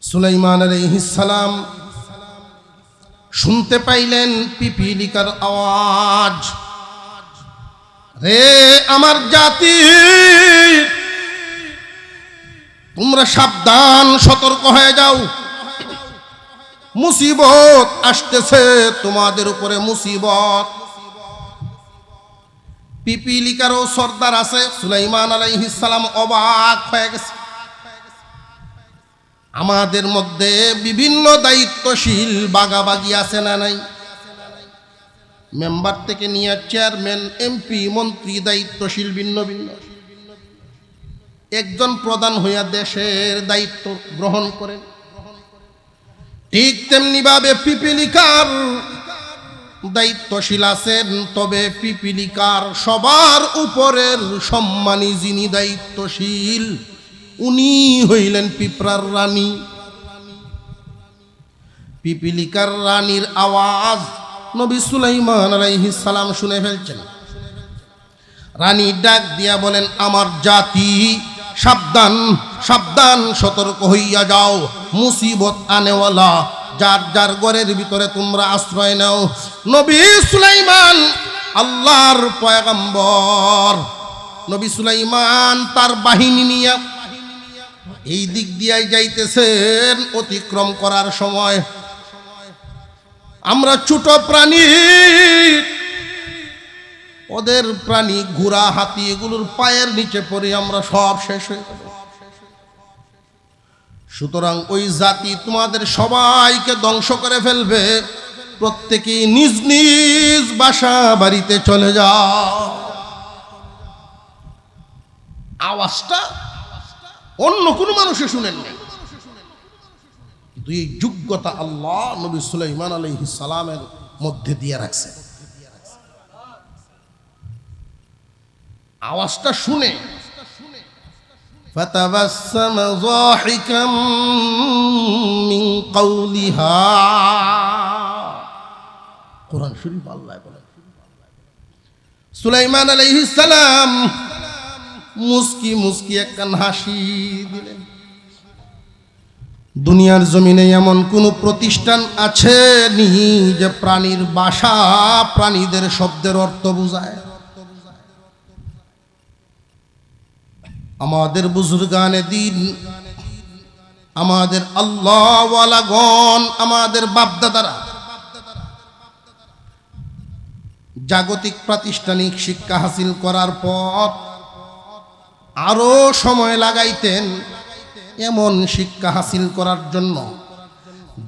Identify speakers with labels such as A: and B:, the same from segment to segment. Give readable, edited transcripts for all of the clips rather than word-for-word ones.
A: সুলাইমান আলাইহিস সালাম শুনতে পাইলেন পিপিলিকার আওয়াজ। রে আমার জাতি, তোমরা সাবধান, সতর্ক হয়ে যাও, মুসিবত আসতেছে তোমাদের উপরে, মুসিবত। পিপিলিকারও সর্দার আছে। সুলাইমান আলাইহিস সালাম অবাক হয়ে গেছে। আমাদের মধ্যে বিভিন্ন দায়িত্বশীল বাগাবাগি আছে না নাই? মেম্বার থেকে নিয়ে চেয়ারম্যান, এমপি, মন্ত্রী, দায়িত্বশীল ভিন্ন ভিন্ন। একজন প্রধান হইয়া দেশের দায়িত্ব গ্রহণ করেন। ঠিক তেমনি ভাবে পিপিলিকার দায়িত্বশীল আছেন। তবে পিপিলিকার সবার উপরের সম্মানী যিনি দায়িত্বশীল, উনি হইলেন পিঁপড়ার রানী। পিপিলিকার রানীর আওয়াজ নবী সুলাইমান আলাইহিস সালাম শুনে ফেলছেন। রানী ডাক দিয়া বলেন, আমার জাতি, সাবধান সাবধান, সতর্ক হইয়া যাও, মুসিবত আনেওয়ালা যার যার ঘরের ভিতরে তোমরা আশ্রয় নাও। নবী সুলাইমান আল্লাহর পয়গম্বর। নবী সুলাইমান তার বাহিনী নিয়ে এই দিক দিয়ে যাইতেছেন। অতিক্রম করার সময় আমরা ছোট প্রাণী, ওদের প্রাণী ঘোড়া, হাতি, এগুলোর পায়ের নিচে পড়ে আমরা সব শেষ হয়ে যাব। সুতরাং ওই জাতি তোমাদের সবাইকে ধ্বংস করে ফেলবে। প্রত্যেকেই নিজ নিজ বাসা বাড়িতে চলে যাও। আওয়াজটা অন্য কোনো মানুষে শুনেন নাই, কিন্তু এই যোগ্যতা আল্লাহ নবী সুলাইমান আলাইহিস সালামের মধ্যে দিয়ে রাখছে। আওয়াজটা শুনে ফাতাবাসসামা যাহিকাম মিন কওলিহা, কোরআন শরীফ আল্লাহ বলেন, সুলাইমান আলাইহিস সালাম মুস্কি মুস্কি একখান হাসি দিলেন। দুনিয়ার জমিনে এমন কোন প্রতিষ্ঠান আছে নি যে প্রাণীর ভাষা, প্রাণীদের শব্দের অর্থ বুঝায়? আমাদের বুজুর্গানে দিন, আমাদের আল্লাহ ওয়ালাগণ, আমাদের বাপদাদারা জাগতিক প্রাতিষ্ঠানিক শিক্ষা হাসিল করার পর আরো সময় লাগাইতেন এমন শিক্ষা হাসিল করার জন্য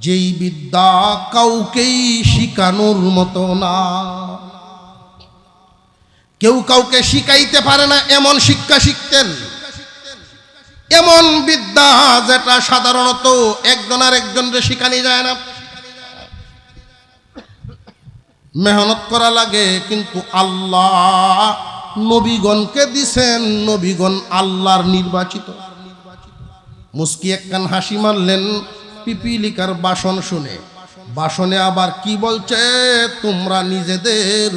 A: যেই বিদ্যা কাউকেই শিখানোর মতো না। কেউ কাউকে শিখাইতে পারে না এমন শিক্ষা শিখতেন। এমন বিদ্যা যেটা সাধারণত একজন আর একজনকে শিখানি যায় না, মেহনত করা লাগে। কিন্তু আল্লাহ নবীগণকে দিছেন, নবীগণ আল্লাহর নির্বাচিত। মুস্কি একখান হাসি মারলেন পিপিলিকার ভাষণ শুনে। ভাষণে আবার কি বলছে, তোমরা নিজেদের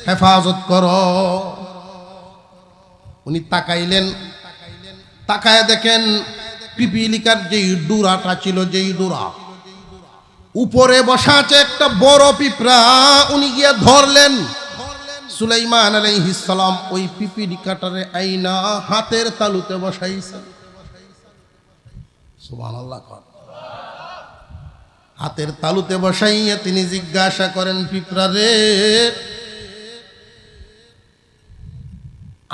A: হেফাজত করো। উনি তাকাইলেন, তাকায় দেখেন পিপিলিকার যেই ডুরাটা ছিল, যেই ডুরা উপরে বসা আছে একটা বড় পিঁপড়া, উনি গিয়া ধরলেন। সুলাইমান আলাইহিস সালাম ওই পিপিলিকাটারে আইনা হাতের তালুতে বসাইছেন। সুবহানাল্লাহ। হাতের তালুতে বসাইয়া তিনি জিজ্ঞাসা করেন, পিঁপড়া রে,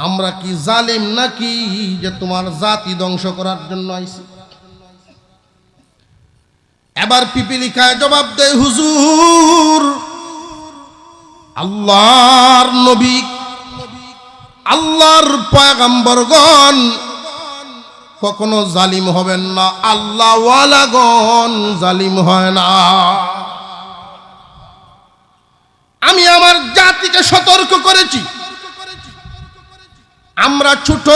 A: আমরা কি জালিম নাকি যে তোমার জাতি ধ্বংস করার জন্য আইছি? এবার পিপিলিকায় জবাব দেয়, হুজুর, আল্লাহর নবী, আল্লাহর পয়গম্বরগণ কখনো জালিম হবেন না, আল্লাহ ওয়ালাগণ জালিম হয় না। আমি আমার জাতিকে সতর্ক করেছি, আমরা ছোট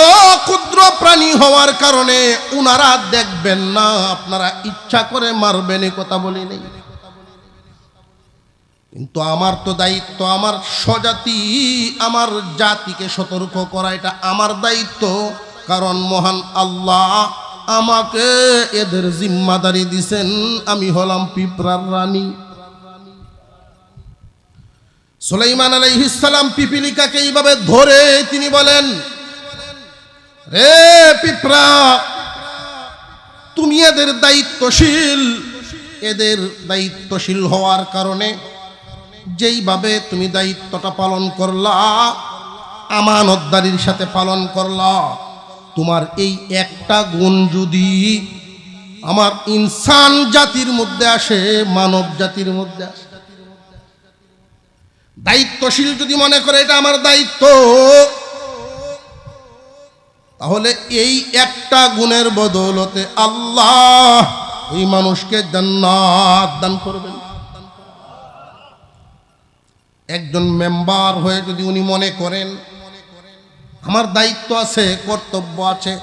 A: ক্ষুদ্র প্রাণী হওয়ার কারণে উনারা দেখবেন না, আপনারা ইচ্ছা করে মারবেন, এ কথা বলি নেই। কিন্তু আমার তো দায়িত্ব, আমার স্বজাতি, আমার জাতিকে সতর্ক করা, এটা আমার দায়িত্ব। কারণ মহান আল্লাহ আমাকে এদের জিম্মাদারি দিছেন, আমি হলাম পিঁপড়ার রানী। সুলাইমান আলাইহিস সালাম পিপিলিকাকে এইভাবে ধরে তিনি বলেন, রে পিঁপড়া, তুমি এদের দায়িত্বশীল। এদের দায়িত্বশীল হওয়ার কারণে যেইভাবে তুমি দায়িত্বটা পালন করলা, আমানতদারির সাথে পালন করলা, তোমার এই একটা গুণ যদি আমার ইনসান জাতির মধ্যে আসে, মানব জাতির মধ্যে আসে, দায়িত্বশীল যদি মনে করে এটা আমার দায়িত্ব, তাহলে এই একটা গুণের বদৌলতে আল্লাহ ওই মানুষকে জান্নাত দান করবেন। একজন মেম্বার হয়ে যদি উনি মনে করেন আমার দায়িত্ব আছে, কর্তব্য আছে,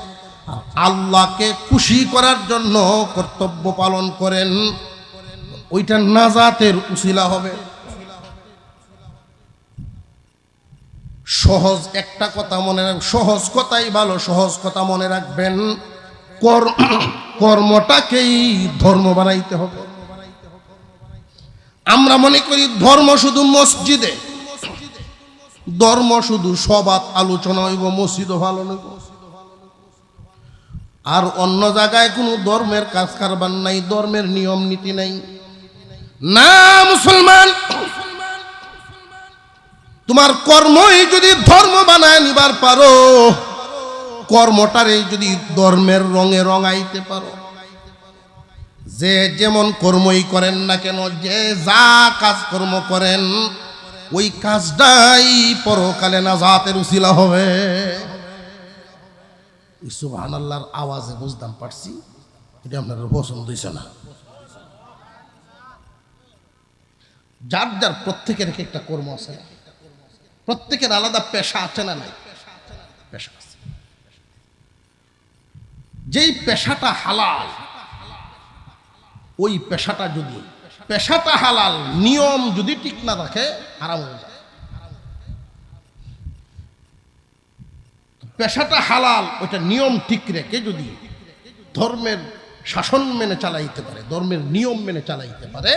A: আল্লাহকে খুশি করার জন্য কর্তব্য পালন করেন, ওইটা নাজাতের উসিলা হবে। সহজ একটা কথা মনে রাখবেন, সহজ কথাই ভালো, সহজ কথা মনে রাখবেন, কর্মটাকেই ধর্ম বানাইতে হবে। আমরা মনে করি ধর্ম শুধু মসজিদে, ধর্ম শুধু সবাত আলোচনা হইব, মসজিদও ভালো নইব, আর অন্য জায়গায় কোনো ধর্মের কাজ কারবার নাই, ধর্মের নিয়ম নীতি নাই। না মুসলমান, তোমার কর্মই যদি ধর্ম বানায় নিবার পারো, কর্মটারে যদি ধর্মের রঙে রঙাইতে পারো, যে যেমন কর্মই করেন না কেন, যে যা কাজ কর্ম করেন, ওই কাজটাই পরকালে নাজাতের উসিলা হবে। সুবহানাল্লাহর আওয়াজে বুঝতাম পারছি এটা আপনার পছন্দ হইছে না। যার যার প্রত্যেকের একটা কর্ম আছে, প্রত্যেকের আলাদা পেশা আছে না নাই? পেশা আছে। যেই পেশাটা হালাল, ওই পেশাটা যদি, পেশাটা হালাল, নিয়ম যদি ঠিক না রাখে হারাম হয়ে যায়। পেশাটা হালাল, ওইটা নিয়ম ঠিক রেখে যদি ধর্মের শাসন মেনে চালাইতে পারে, ধর্মের নিয়ম মেনে চালাইতে পারে,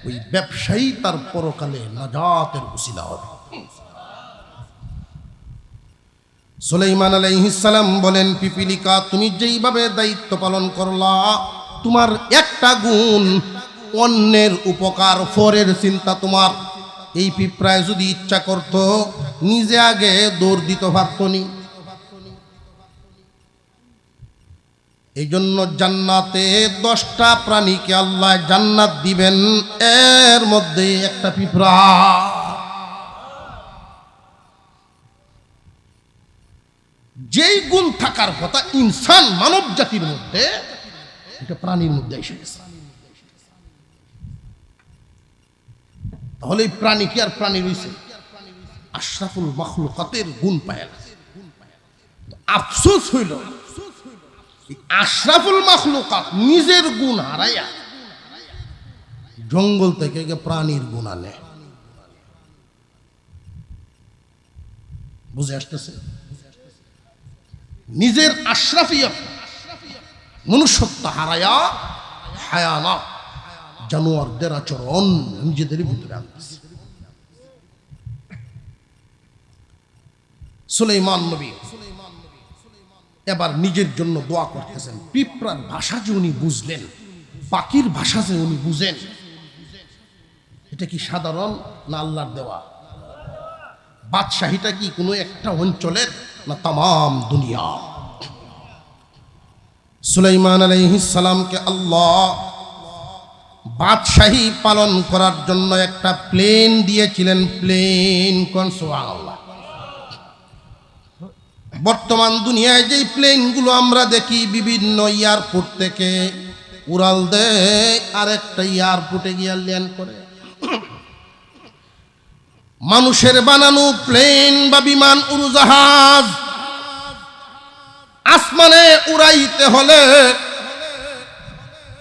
A: ওই ব্যবসায়ী তার পরকালে নাজাতের উসিলা হবে। সুলাইমান আলাইহিস সালাম বলেন, পিপিলিকা, তুমি যেইভাবে দায়িত্ব পালন করলা, তোমার একটা গুণ, অন্যের উপকার, পরের চিন্তা তোমার। এই পিঁপড়ায় যদি ইচ্ছা করত, নিজে আগে দৌড় দিত পারতনি। এই জন্য জান্নাতে 10টা প্রাণীকে আল্লাহ জান্নাত দিবেন, এর মধ্যে একটা পিঁপড়া। যেই গুণ থাকার কথা ইনসান মানব জাতির মধ্যে, এটা প্রাণীর মধ্যে এসে গেছে। তাহলে এই প্রাণী কি আর প্রাণী রয়েছে? আশরাফুল মাখলুকাতের গুণ পায় না। আফসোস হইল আশরাফুল মাখলুকাত নিজের গুণ হারাইয়া জঙ্গল থেকে প্রাণীর গুণ আনে। বুঝে আসতেছে? নিজের আশরাফিয়ত, মনুষ্যত্ব হারায়া হায়ানা জানোয়ারদের আচরণ নিজেদের ভিতরে আনতেছে। সুলাইমান নবী এবার নিজের জন্য দোয়া করতেছেন। পিঁপড়ার ভাষা যে উনি বুঝলেন, পাখির ভাষা যে উনি বুঝেন, এটা কি সাধারণ না আল্লাহর দেওয়া? বাদশাহীটা কি কোনো একটা অঞ্চলের না তামাম দুনিয়া? সুলাইমান আলাইহিস সালামকে আল্লাহ বাদশাহী পালন করার জন্য একটা প্লেন দিয়েছিলেন। প্লেন, কোন সুবহানাল্লাহ। বর্তমান দুনিয়ায় যেই প্লেনগুলো আমরা দেখি, বিভিন্ন এয়ারপোর্ট থেকে উড়াল দেয়, আরেকটা এয়ারপোর্টে গিয়ে ল্যান্ড করে। মানুষের বানানো প্লেন বা বিমান, উড়োজাহাজ আসমানে উড়াইতে হলে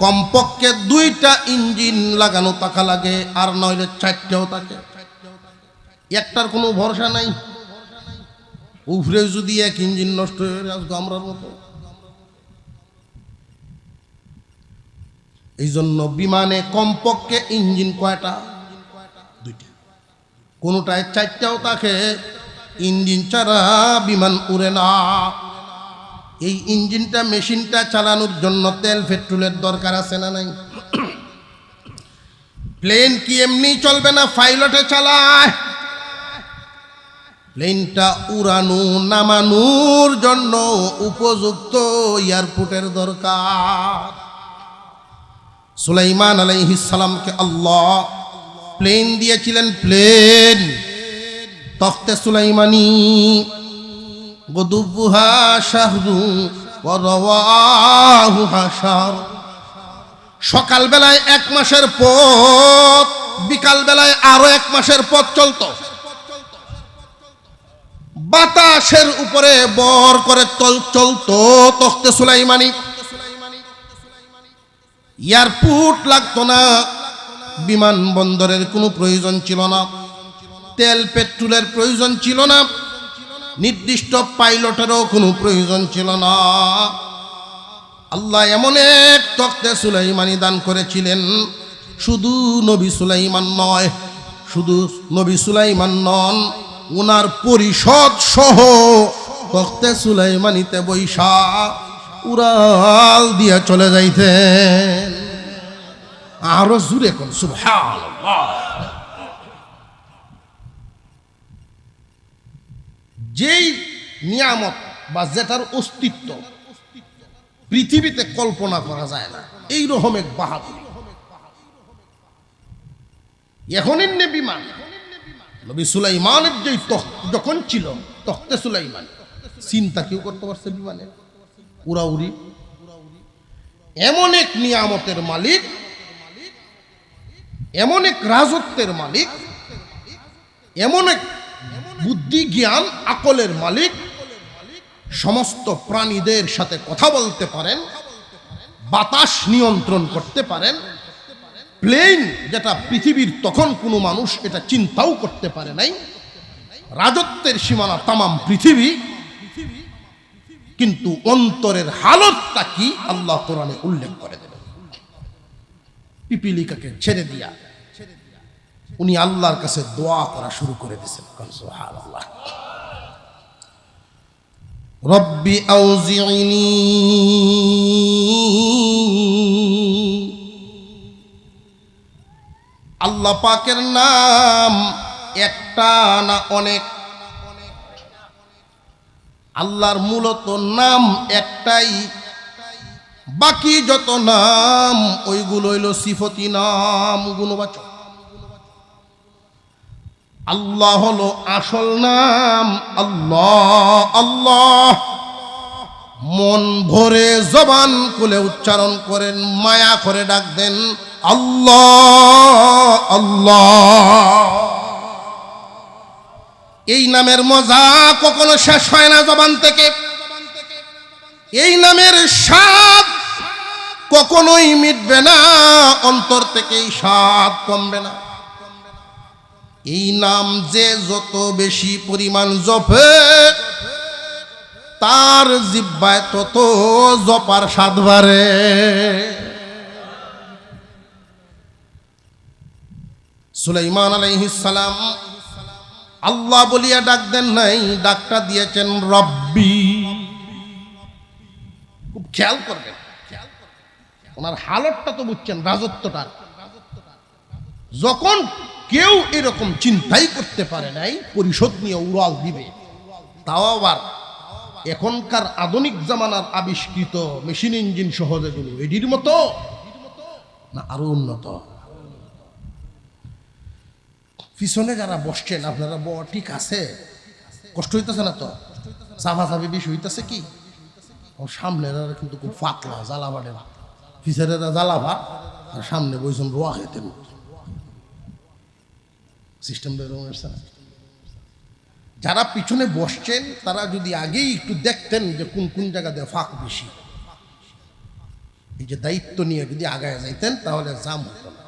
A: কমপক্ষে 2টা ইঞ্জিন লাগানো থাকা লাগে, আর নইলে 4টাও থাকে। একটার কোনো ভরসা নাই। উপরে যদি এক ইঞ্জিন নষ্ট হয়ে যায় আমরার মতো, এই জন্য বিমানে কমপক্ষে ইঞ্জিন কয়টা? দুইটা, কোনোটায় চারটাও থাকে। ইঞ্জিন ছাড়া বিমান উড়ে না। এই ইঞ্জিনটা, মেশিনটা চালানোর জন্য তেল পেট্রোলের দরকার আছে না নাই? প্লেন কি এমনি চলবে না, পাইলটে চালায়? প্লেনটা উড়ানো নামানোর জন্য উপযুক্ত এয়ারপোর্টের দরকার। সুলাইমান আলাইহিস সালামকে আল্লাহ প্লেন দিয়েছিলেন, প্লেন তখতে সুলাইমানি, গুদুবুহা শাহরু ওয়া রাওয়াহুহা শাহর। সকাল বেলায় 1 মাসের পথ, বিকাল বেলায় আরো 1 মাসের পথ চলতো। বাতাসের উপরে বর করে চলতো তখতে সুলাইমানি। এয়ারপোর্ট লাগতো না, বিমানবন্দরের কোনো প্রয়োজন ছিল না, তেল পেট্রোলের প্রয়োজন ছিল না, নির্দিষ্ট পাইলটেরও কোনো প্রয়োজন ছিল না। আল্লাহ এমন এক তখতে সুলাইমানি দান করেছিলেন। শুধু নবী সুলাইমান নয়, শুধু নবী সুলাইমান নন, ওনার পরিষদ সহ তখতে সুলাইমানিতে বৈশা উড়াল দিয়ে চলে যাইতেন। আরো জুড়ে কোন সুবহানাল্লাহ। যেই নিয়ামত বা যেটার অস্তিত্ব পৃথিবীতে কল্পনা করা যায় না, এই রকম এক বাহাদুর। এখন এমনি বিমান নবী সুলাইমানের যেই যখন ছিল তখতে সুলাইমান, চিন্তা কেউ করতে পারছে বিমানে উড়াউড়ি? এমন এক নিয়ামতের মালিক, এমন এক রাজত্বের মালিক, এমন এক বুদ্ধি জ্ঞান আকলের মালিক, সমস্ত প্রাণীদের সাথে কথা বলতে পারেন, বাতাস নিয়ন্ত্রণ করতে পারেন, প্লেন যেটা পৃথিবীর তখন কোনো মানুষ এটা চিন্তাও করতে পারে নাই, রাজত্বের সীমানা তামাম পৃথিবী। কিন্তু অন্তরের হালতটা কি আল্লাহ কোরআনে উল্লেখ করে দেবেন। পিপিলিকাকে ছেড়ে দিয়া উনি আল্লাহর কাছে দোয়া করা শুরু করে দিয়েছেন। সুবহানাল্লাহ। রব্বি আউজিনি আল্লাহ পাকের নাম একটা না অনেক? আল্লাহর মূলত নাম একটাই, বাকি যত নাম ওইগুলো হইল সিফতি নাম, গুণবাচক। আল্লাহ হলো আসল নাম। আল্লাহ আল্লাহ মন ভরে জবান খুলে উচ্চারণ করেন, মায়া করে ডাক দেন আল্লাহ আল্লাহ। এই নামের মজা কখনো শেষ হয় না জবান থেকে, এই নামের স্বাদ কখনোই মিটবে না, অন্তর থেকে এই স্বাদ কমবে না। এই নাম যে যত বেশি পরিমাণ জপে তার জিহ্বায় তত জপার স্বাদ বাড়ে। সুলাইমান আলাইহিস সালাম আল্লাহ বলিয়া ডাক দেন নাই, ডাকটা দিয়েছেন রব্বি। খুব খেয়াল করবেন, ওনার হালতটা তো বুঝছেন, রাজত্বটার। যখন কেউ এরকম চিন্তাই করতে পারে নাই পরিষদ নিয়ে উড়াল দিবে, তাও আবার এখনকার আধুনিক জামানার আবিষ্কৃত মেশিন ইঞ্জিন সহ যেগুলো, এটির মতো না আরো উন্নত। পিছনে যারা বসছেন আপনারা ঠিক আছে, কষ্ট হইতেছে না তো? চাপাচাপি বেশি হইতেছে কি? সামনের কিন্তু খুব পাতলা জ্বালাবাড়ে, পিছনের জ্বালাবা আর সামনে বইছেন রোয়া খেতেন। সিস্টেমটা এরকম আসছে না? যারা পিছনে বসছেন তারা যদি আগেই একটু দেখতেন যে কোন কোন জায়গা দিয়ে ফাঁক বেশি, এই যে দায়িত্ব নিয়ে যদি আগায় যাইতেন তাহলে জাম হতো না।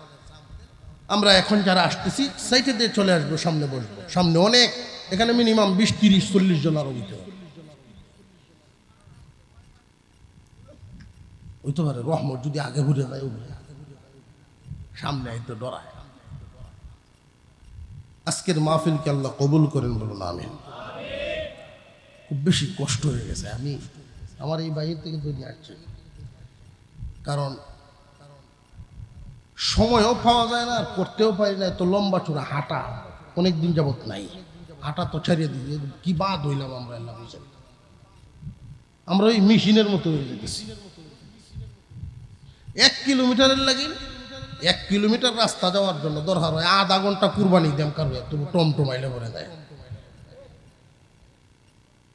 A: আমরা এখন যারা আসতেছি সাইটে দিয়ে চলে আসবো, সামনে বসবো, সামনে অনেক, এখানে মিনিমাম 20, 30, 40 জন আরো হইতে পারে। রহমত যদি আগে ঘুরে যায় সামনে আইতো ডরায়। আজকের মাহফিলকে আল্লাহ কবুল করেন, বলুন আমিন। খুব বেশি কষ্ট হয়ে গেছে, আমি আমার এই বাহির থেকে তৈরি আসছি, কারণ সময়ও পাওয়া যায় না, আর করতেও পারি না। এত লম্বা চূড়া হাঁটা অনেক দিন যাবত নাই, হাঁটা তো ছাড়িয়ে দিই, কি বাদ হইলাম আমরা, আল্লাহ বুঝেন। আমরা ওই মেশিনের মতো হয়ে যেতেছি। 1 কিলোমিটারের লাগে 1 কিলোমিটার রাস্তা যাওয়ার জন্য দরকার হয় আধা ঘন্টা কুরবানি দাম কারো, তবু টমটমাইলে ভরে দেয়,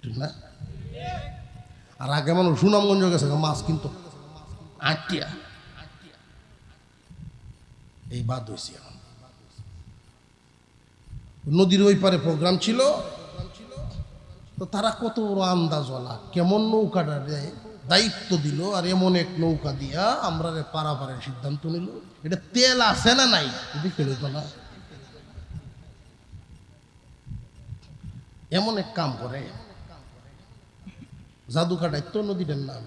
A: ঠিক না? আর আগে মানুষ সুনামগঞ্জ গেছে মাছ কিন্তু আটিয়া, এই বাদ হয়েছে। এখন নদীর ওই পারে প্রোগ্রাম ছিল, তো তারা কত বড় আন্দাজওয়ালা, কেমন নৌকাটা দায়িত্ব দিল, আর এমন এক নৌকা দিয়া আমরা পারাপারের সিদ্ধান্ত নিল। এটা তেল আছে না নাই দেখে লইত না, এমন এক কাম করে জাদু কাটায় তো নদীটার নাম।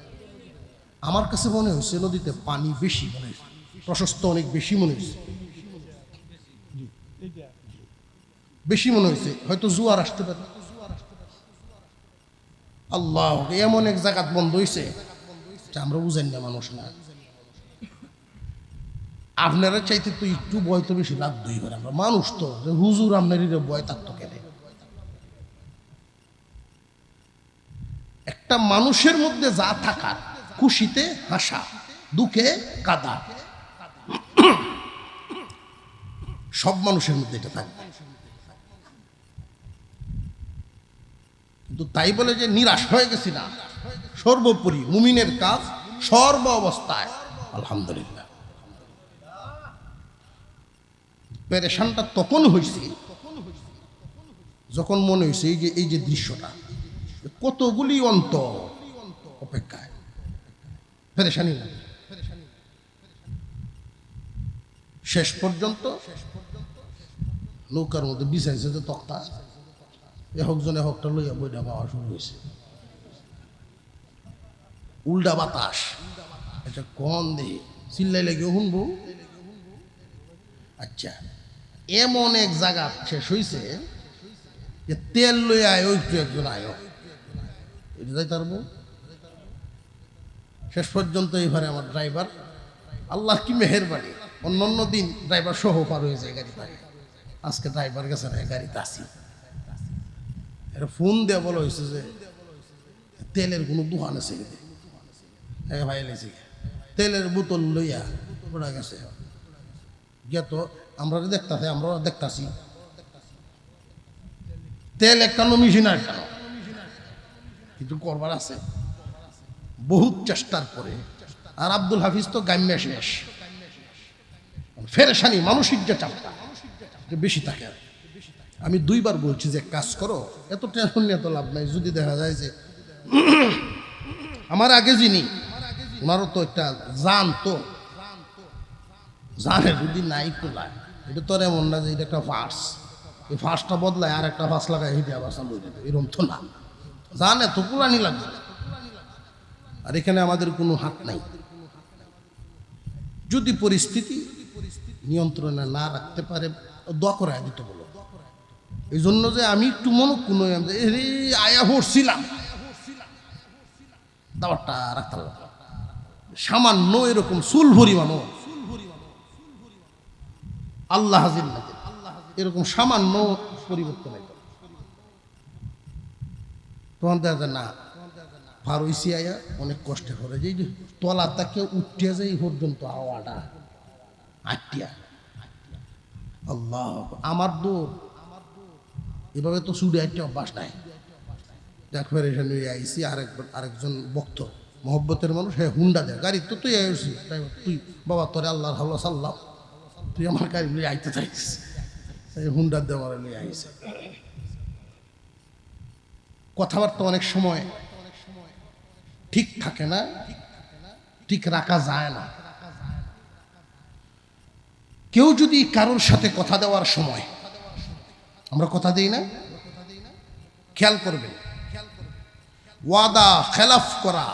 A: আমার কাছে মনে হয়েছে নদীতে পানি বেশি, মনে হয়েছে প্রশস্ত অনেক বেশি মনে হয়েছে, বেশি মনে হয়েছে, হয়তো জোয়ার আসতে পারে। আল্লাহ, এমন এক জায়গা বন্ধ হয়েছে আমরা বুঝেন না, মানুষ না। আপনারা চাইতে তো একটু ভয় তো বেশি লাগতই করে, আমরা মানুষ তো, যে হুজুর আপনারই ভয় থাকতো কেন? একটা মানুষের মধ্যে যা থাকার, খুশিতে হাসা, দুঃখে কাঁদা, সব মানুষের মধ্যে এটা থাকবে। কিন্তু তাই বলে যে নিরাশ হয়ে গেছি না, সর্বোপরি মুমিনের কাজ সর্ব অবস্থায় আলহামদুলিল্লাহ। পেরেশানটা তখন হয়েছে যখন মনে হয়েছে এই যে দৃশ্যটা, কতগুলি অন্তর অপেক্ষায়, পেরেশানি না। শেষ পর্যন্ত নৌকার মধ্যে বিছাইছে যে তক্তা, একজনে হকটা লইয়া বইটা পাওয়া শুরু হয়েছে। উল্টা বাতাস, এটা কন দিয়ে চিল্লাই লেগে শুনবো। আচ্ছা, এমন এক জায়গা শেষ হয়েছে যে তেল লইয়া আয়, একটু একজন আয়, এটা যাই পারবো। শেষ পর্যন্ত এইবারে আমার ড্রাইভার, আল্লাহ কি মেহেরবানি, অন্য দিন ড্রাইভার সহ পার হয়ে যায় গাড়ি পারে, আজকে ড্রাইভার গেছে না, গাড়িতে আসি। এটা ফোন দিয়ে বলা হয়েছে যে তেলের কোনো দোকান আছে, ভাই লেছে তেলের বোতল লইয়া ওরা গেছে গিয়া, তো আমরা দেখতাছি, আমরা দেখতাছি তেল একটানো মেশিন আর কেন, কিন্তু করবার আছে বহুত চেষ্টার পরে। আর আব্দুল হাফিজ তো গাম্যা শেষ, ফেরেশানি মানসিক যে চাপটা বেশি থাকে। আমি 2 বার বলছি যে কাজ করো, এত টেনশন নিয়ে তো লাভ নাই। যদি দেখা যায় যে আমার আগে যিনি, ওনারও তো একটা জান, তো জানে যদি নাই কোলায়, এটা তো এমন না যে এটা একটা ফার্স, এই ফার্সটা বদলায় আর একটা ফার্স লাগায় হিটে আবার চালু হয়ে যাবে, এরকম তো না, জানে তো কোরআনই লাগবে। আর এখানে আমাদের কোনো হাত নাই। যদি পরিস্থিতি নিয়ন্ত্রণে না রাখতে পারে, দোয়া করে দিতে বলো। এই জন্য যে আমি একটু মনক্ষুণ্ণ আয়া পড়ছিলাম, দাওয়াতটা রাখতে হবে সামান্য এরকম চুল পরিমাণও আল্লাহ হাজির না, এরকম সামান্য পরিবর্তন হয় তখন দেখা যায় না পার হইছি, আয়া অনেক কষ্টে করে যে তলা তাকে উঠিয়া যায় এই পর্যন্ত আওয়াটা আটটিয়া। আল্লাহ, আমার দৌড় এভাবে তো চুড়ে আটটি অভ্যাস নাই। একবার এখানে আইসি, আরেকজন ভক্ত মহব্বতের মানুষ, হ্যাঁ হুন্ডা দেয় গাড়ি, তো তুই আইসি, তুই বাবা তোরে আল্লাহর হাল্লা সাল্লাম, তুই আমার গাড়ি নিয়ে আইতে চাইস, হুন্ডা দেওয়ার নিয়ে আইসে। কথাবার্তা অনেক সময় ঠিক থাকে না, ঠিক রাখা যায় না। কেউ যদি কারোর সাথে কথা দেওয়ার সময়, আমরা কথা দিই না, খেয়াল করবেন, ওয়াদা খেলাফ করা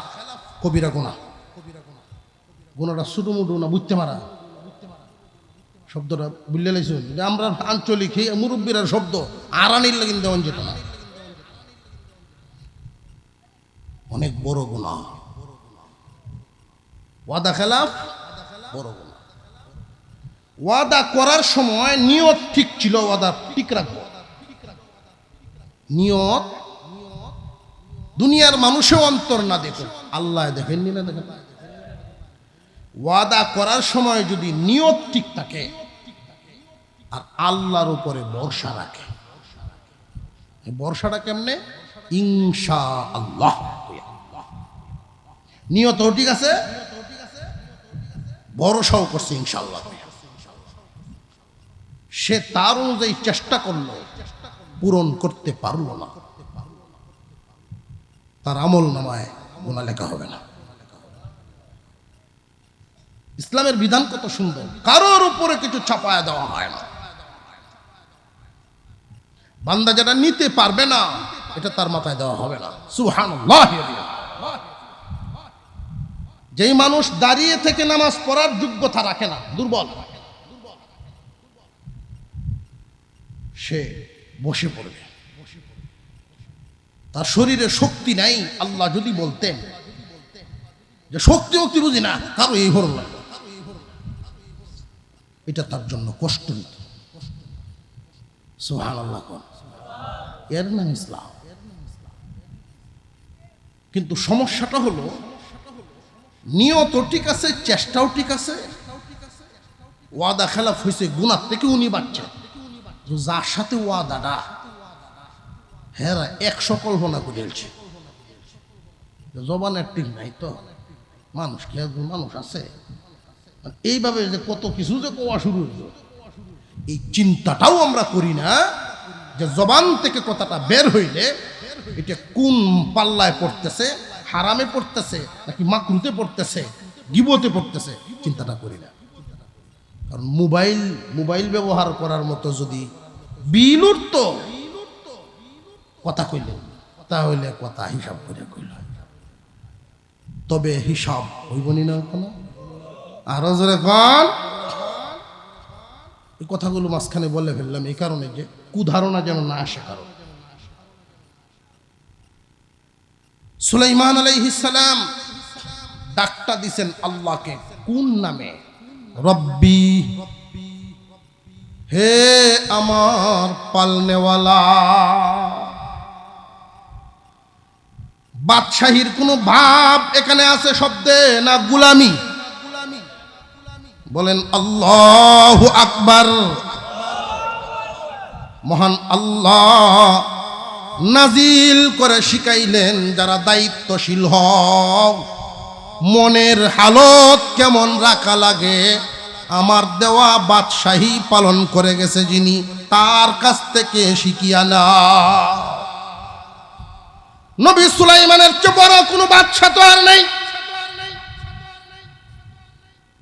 A: কবিরা গুনাহ। গুনাহটা ছোট মোটো না, বুঝতে মারা, শব্দটা বুঝলে লাইছুন যে আমরা আঞ্চলিক মুরব্বীরা শব্দ আরানির লাগিন দেওয়ান যেত না, অনেক বড় গুনাহ। ওয়াদা খেলাফ বড় গুনাহ। ওয়াদা করার সময় নিয়ত ঠিক ছিল, ওয়াদা ঠিক রাখবো। নিয়ত দুনিয়ার মানুষেও অন্তর না দেখুন, আল্লাহ দেখেননি না দেখেন। ওয়াদা করার সময় যদি নিয়ত ঠিক থাকে আর আল্লাহর উপরে ভরসা রাখে, ভরসাটা কেমনে? ইনশাআল্লাহ। নিয়ত ঠিক আছে, ভরসাও করছে ইনশাআল্লাহ। সে তার অনুযায়ী চেষ্টা করলো, পূরণ করতে পারলো না, তার আমল নামায় গুনাহ লেখা হবে না। ইসলামের বিধান কত সুন্দর, কারোর উপরে কিছু চাপায়া দেওয়া হয় না। বান্দা যেটা নিতে পারবে না এটা তার মাথায় দেওয়া হবে না। সুবহানাল্লাহ। যেই মানুষ দাঁড়িয়ে থেকে নামাজ পড়ার যোগ্যতা রাখে না, দুর্বল, সে বসে পড়বে। তার শরীরে শক্তি নাই। আল্লাহ যদি বলতেন যে শক্তি মুক্তি বুঝি না, কারো এই হল না, এটা তার জন্য কষ্ট নিত। সুবহানাল্লাহ। এর নাম ইসলাম। কিন্তু সমস্যাটা হলো নিয়ত ঠিক আছে, চেষ্টাও ঠিক আছে, ওয়াদা খেলাফ হয়েছে, গুনাহ থেকে উনি বাচ্চা। যার সাথে ওয়াদাটা হেরা 100 কল্পনা করেছে, জবানের ঠিক নাই তো, মানুষ কি মানুষ আছে এইভাবে যে কত কিছু যে কোয়া শুরু হইল, এই চিন্তাটাও আমরা করি না যে জবান থেকে কথাটা বের হইলে এটা কোন পাল্লায় পড়তেছে, হারামে পড়তেছে নাকি মাকরুতে পড়তেছে, গিবতে পড়তেছে, চিন্তাটা করি না। কারণ মোবাইল ব্যবহার করার মতো যদি বিল উঠত কথা কইলে, তাহলে কথা হিসাব করে কইল, তবে হিসাব হইবনি না কেন? আরো জোরে কন। এই কথাগুলো মাঝখানে বলে ফেললাম এই কারণে যে কুধারণা যেন না আসে কারণ। সুলাইমান আলাইহিস সালাম ডাকটা দিছেন আল্লাহকে কোন নামে? রব্বি, হে আমার পালনেওয়ালা। বাদশাহীর কোনো ভাব এখানে আছে শব্দে না গুলামি? বলেন আল্লাহু আকবার। মহান আল্লাহ নাজিল করে শিখাইলেন, যারা দায়িত্বশীল হও মনের হালত কেমন রাখা লাগে আমার দেওয়া বাদশাহী পালন করে গেছে যিনি, তার কাছ থেকে শিখিয়া না। নবী সুলাইমানের চেয়ে বড় কোনো বাদশা তো আর নেই।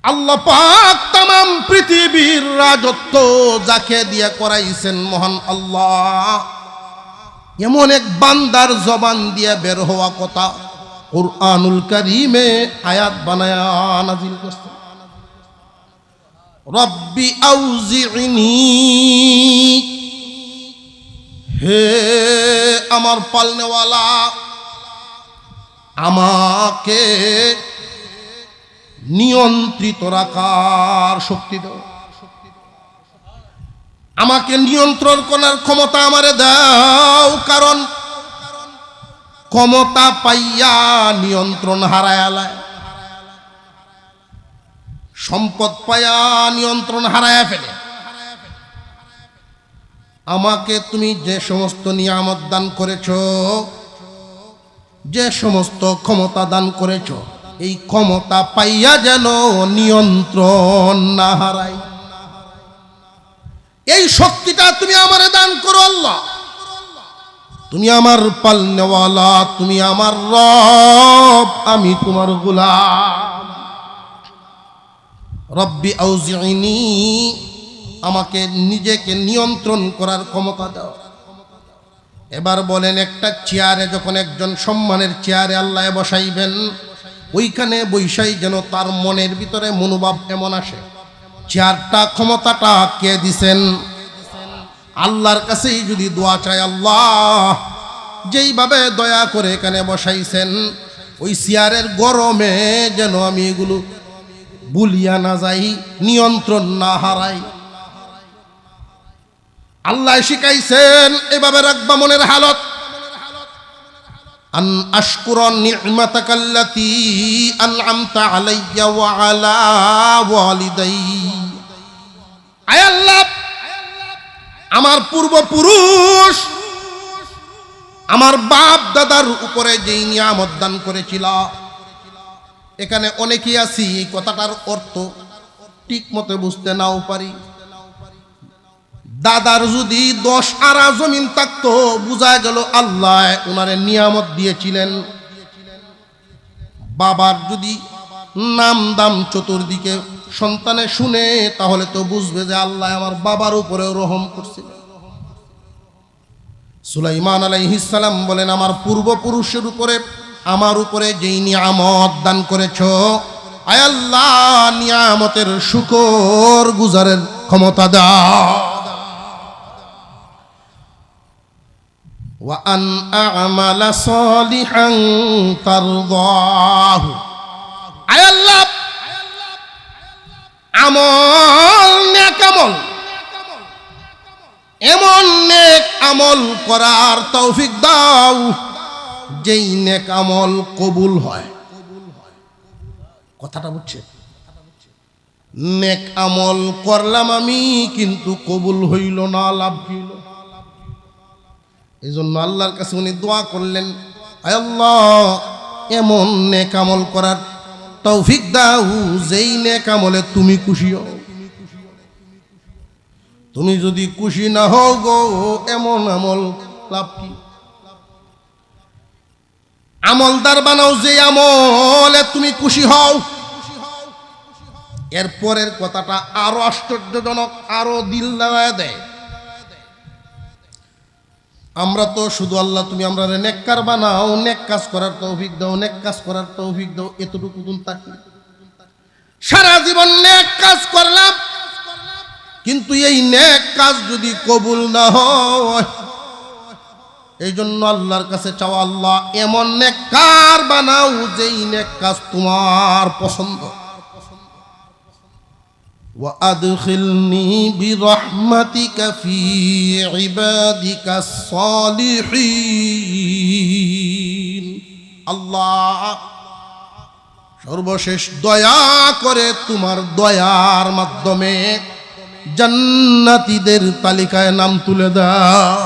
A: আল্লাহ পাক তামাম পৃথিবীর রাজত্ব যাকে দিয়ে করাইছেন মহান আল্লাহ, এমন এক বান্দার জবান দিয়ে বের হওয়া কথা কুরআনুল কারীমে আয়াত বানায়া নাযিল করছেন। রব্বি আউজি'নি, হে আমার পালনেওয়ালা আমাকে নিয়ন্ত্রিত রাখার শক্তি দাও, আমাকে নিয়ন্ত্রণ করার ক্ষমতা আমারে দাও। কারণ ক্ষমতা পাইয়া নিয়ন্ত্রণ হারায়ালায়, সম্পদ পাইয়া নিয়ন্ত্রণ হারায়া ফেলে। আমাকে তুমি যে সমস্ত নিয়ামত দান করেছ, যে সমস্ত ক্ষমতা দান করেছ, এই ক্ষমতা পাইয়া যেন নিয়ন্ত্রণ না হারাই, এই শক্তিটা তুমি আমারে দান করো আল্লাহ। তুমি আমার পালনেওয়ালা, তুমি আমার রব, আমি তোমার গোলাম। রব্বি আউজি'নি, আমাকে নিজেকে নিয়ন্ত্রণ করার ক্ষমতা দাও। এবার বলেন, একটা চেয়ারে যখন একজন সম্মানের চেয়ারে আল্লাহ বসাইবেন, ওইখানে বৈশাই যেন তার মনের ভিতরে মনোভাব এমন আসে চেয়ারটা ক্ষমতাটা কে দিছেন? আল্লাহর কাছেই যদি দোয়া চাই, আল্লাহ যেইভাবে দয়া করে এখানে বসাইছেন ওই চেয়ারের গরমে যেন আমি এগুলো বুলিয়া না যাই, নিয়ন্ত্রণ না হারাই। আল্লাহ শিখাইছেন এভাবে রাখবা মনের হালত, আন আশকুরা নি'মাতাকাল্লাতী আন'আমতা আলাইয়া ওয়া আলা ওয়ালিদাই। আয় আল্লাহ, আমার পূর্বপুরুষ আমার বাপ দাদার উপরে যেই নিয়ামত দান করেছিল, এখানে অনেকেই আছি এই কথাটার অর্থ ঠিক মতো বুঝতে নাও পারি। দাদার যদি 10 আরা জমিন থাকতো, বুঝা গেল আল্লাহ ওনারে নিয়ামত দিয়েছিলেন। বাবার যদি নাম দাম চতুর্দিকে সন্তানে শুনে, তাহলে তো বুঝবে যে আল্লাহ আমার বাবার উপরেও রহম করছিলেন। সুলাইমান আলাইহিস সালাম বলেন, আমার পূর্বপুরুষের উপরে আমার উপরে যেই নিয়ামত দান করেছো, আয় আল্লাহ নিয়ামতের শুকর গুজারের ক্ষমতা দাও। ওয়া আন আ'মালা সালিহান তারদাহু। আয় আল্লাহ আমল, নেক আমল, এমন নেক আমল করার তৌফিক দাও যেই নেক আমল কবুল হয়। কথাটা বুঝছে? নেক আমল করলাম আমি, কিন্তু কবুল হইল না, লাভ হইল। এই জন্য আল্লাহর কাছে উনি দোয়া করলেন, আয় আল্লাহ এমন নেক আমল করার তৌফিক দাও যেই নেক আমলে তুমি খুশি হও। তুমি যদি খুশি না হও গো, এমন আমল লাভ কি? আমলদার বানাও যে আমলে তুমি খুশি হও। এরপরের কথাটা আরো আশ্চর্যজনক, আরো দিল নাড়ায় দেয়। আমরা তো শুধু আল্লাহ তুমি আমরা নেককার বানাও, নেক কাজ করার তৌফিক দাও, নেক কাজ করার তৌফিক দাও, এতটুকু তুমি তাকি। সারা জীবন নেক কাজ করলাম, কিন্তু এই নেক কাজ যদি কবুল না হয়, এই জন্য আল্লাহর কাছে চাও, আল্লাহ এমন নেককার বানাও যেই নেক কাজ তোমার পছন্দ। ওয়া আদখিলনি বিরহমাতিকা ফি ইবাদিকাস সালিহিন। আল্লাহ সর্বশেষ দয়া করে তোমার দয়ার মাধ্যমে জান্নাতীদের তালিকায় নাম তুলে দাও।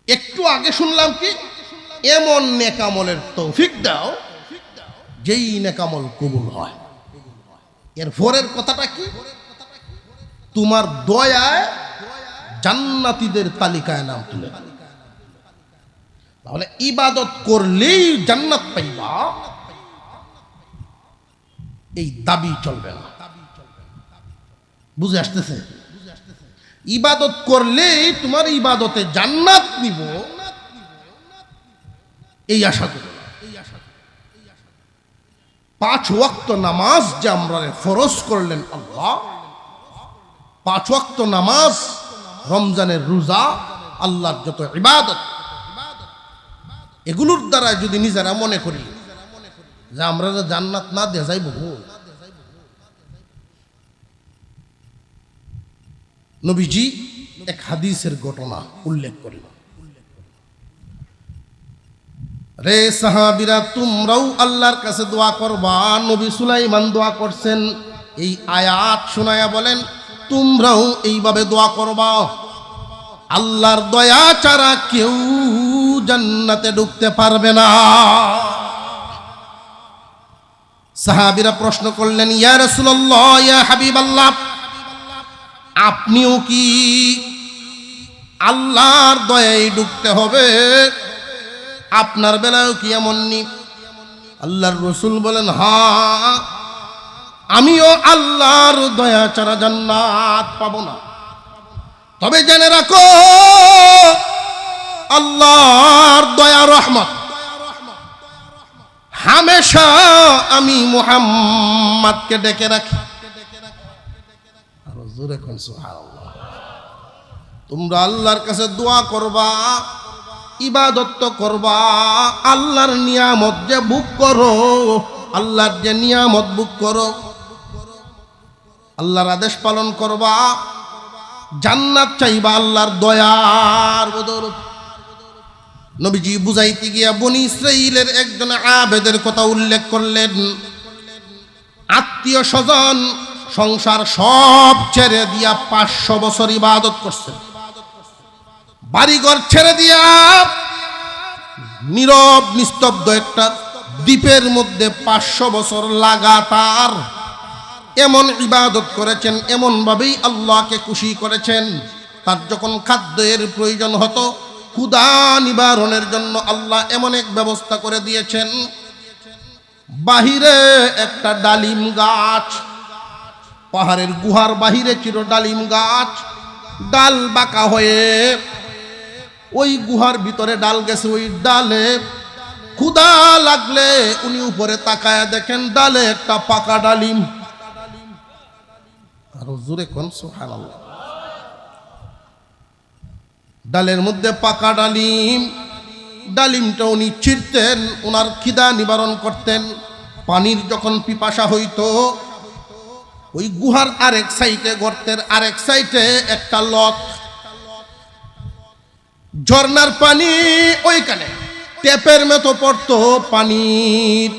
A: একটু আগে শুনলাম কি, এমন নেক আমলের তৌফিক দাও যেই নেক আমল কবুল হয়। এর পরের কথাটা কি? তোমার দয়ায় জান্নাতীদের তালিকায় নাম তুলে দাও। তাহলে ইবাদত করলেই জান্নাত পাইবা, এই দাবি চলবে না। বুঝে আসতেছে? ইবাদত করলেই তোমার ইবাদতে জান্নাত নিব, এই আশা করি। 5 ওয়াক্ত নামাজ যে আমরা ফরজ করলেন আল্লাহ, 5 ওয়াক্ত নামাজ, রমজানের রোজা, আল্লাহর যত ইবাদত, এগুলোর দ্বারা যদি নিজেরা মনে করি যে আমরা জান্নাত না দিয়ে যাইব, নবীজি এক হাদিসের ঘটনা উল্লেখ করলেন, রে সাহাবীরা তোমরাও আল্লাহর কাছে দোয়া করবা। নবী সুলাইমান দোয়া করছেন, এই আয়াত শোনায়া বলেন তোমরাও এইভাবে দোয়া করবা। আল্লাহর দয়া ছাড়া কেউ জান্নাতে ঢুকতে পারবে না। সাহাবীরা প্রশ্ন করলেন, ইয়া রাসূলুল্লাহ, ইয়া হাবিবাল্লাহ, আপনিও কি আল্লাহর দয়ায় ঢুকতে হবে? আপনার বেলায়ও কি এমননি? আল্লাহর রাসূল বলেন, হ্যাঁ, আমিও আল্লাহর দয়া ছাড়া জান্নাত পাবো না। তবে জেনে রাখো, আল্লাহর দয়া রহমত হামেশা আমি মুহাম্মাদকে ডেকে রাখি। আরো জোরে কোন সুবহানাল্লাহ। তোমরা আল্লাহর কাছে দোয়া করবা, ইবাদত করবা, আল্লাহর নিয়ামত যে ভোগ করো, আল্লাহর যে নিয়ামত ভোগ করো, আল্লাহর আদেশ পালন করবা, জান্নাত চাইবা আল্লাহর দয়ার বদৌলত। নবীজি বুঝাইতে গিয়া বনি ইসরাইলের একজন আবেদের কথা উল্লেখ করলেন। আত্মীয় স্বজন সংসার সব ছেড়ে দিয়া 500 বছর ইবাদত করছেন। বাড়িঘর ছেড়ে দিয়া নীরব নিস্তব্ধ একটা দ্বীপের মধ্যে 500 বছর লাগাতার এমন ইবাদত করেছেন, এমন ভাবেই আল্লাহকে খুশি করেছেন। তার যখন খাদ্যের প্রয়োজন হতো, ক্ষুধা নিবারণের জন্য আল্লাহ এমন এক ব্যবস্থা করে দিয়েছেন, বাহিরে একটা ডালিম গাছ, পাহাড়ের গুহার বাহিরে ছিল ডালিম গাছ, ডাল বাঁকা হয়ে ওই গুহার ভিতরে ডাল গেছে। ওই ডালে ক্ষুধা লাগলে উনি উপরে তাকায় দেখেন ডালে একটা পাকা ডালিম। আরো জোরে কোন সুবহানাল্লাহ। ডালের মধ্যে পাকা ডালিম, ডালিমটা উনি ছিঁড়তেন, ওনার খিদা নিবারণ করতেন। পানির যখন পিপাসা হইতো, ওই গুহার আরেক সাইডে, গর্তের আরেক সাইডে একটা লক, ঝর্ণার পানি ওইখানে টেপের মতো পড়তো, পানির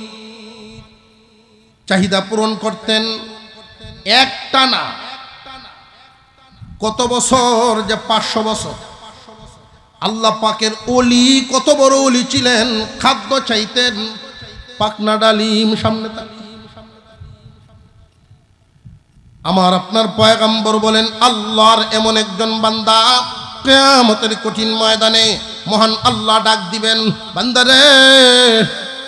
A: চাহিদা পূরণ করতেন। একটা না, কত বছর যে 500 বছর। আল্লাহ পাকের ওলি, কত বড় ওলি ছিলেন, খাদ্য চাইতেন, পাকনা ডালিম সামনে থাকে। আমার আপনার পয়গম্বর বলেন, আল্লাহর এমন একজন বান্দা কিয়ামতের কঠিন ময়দানে মহান আল্লাহ ডাক দিবেন, বান্দারে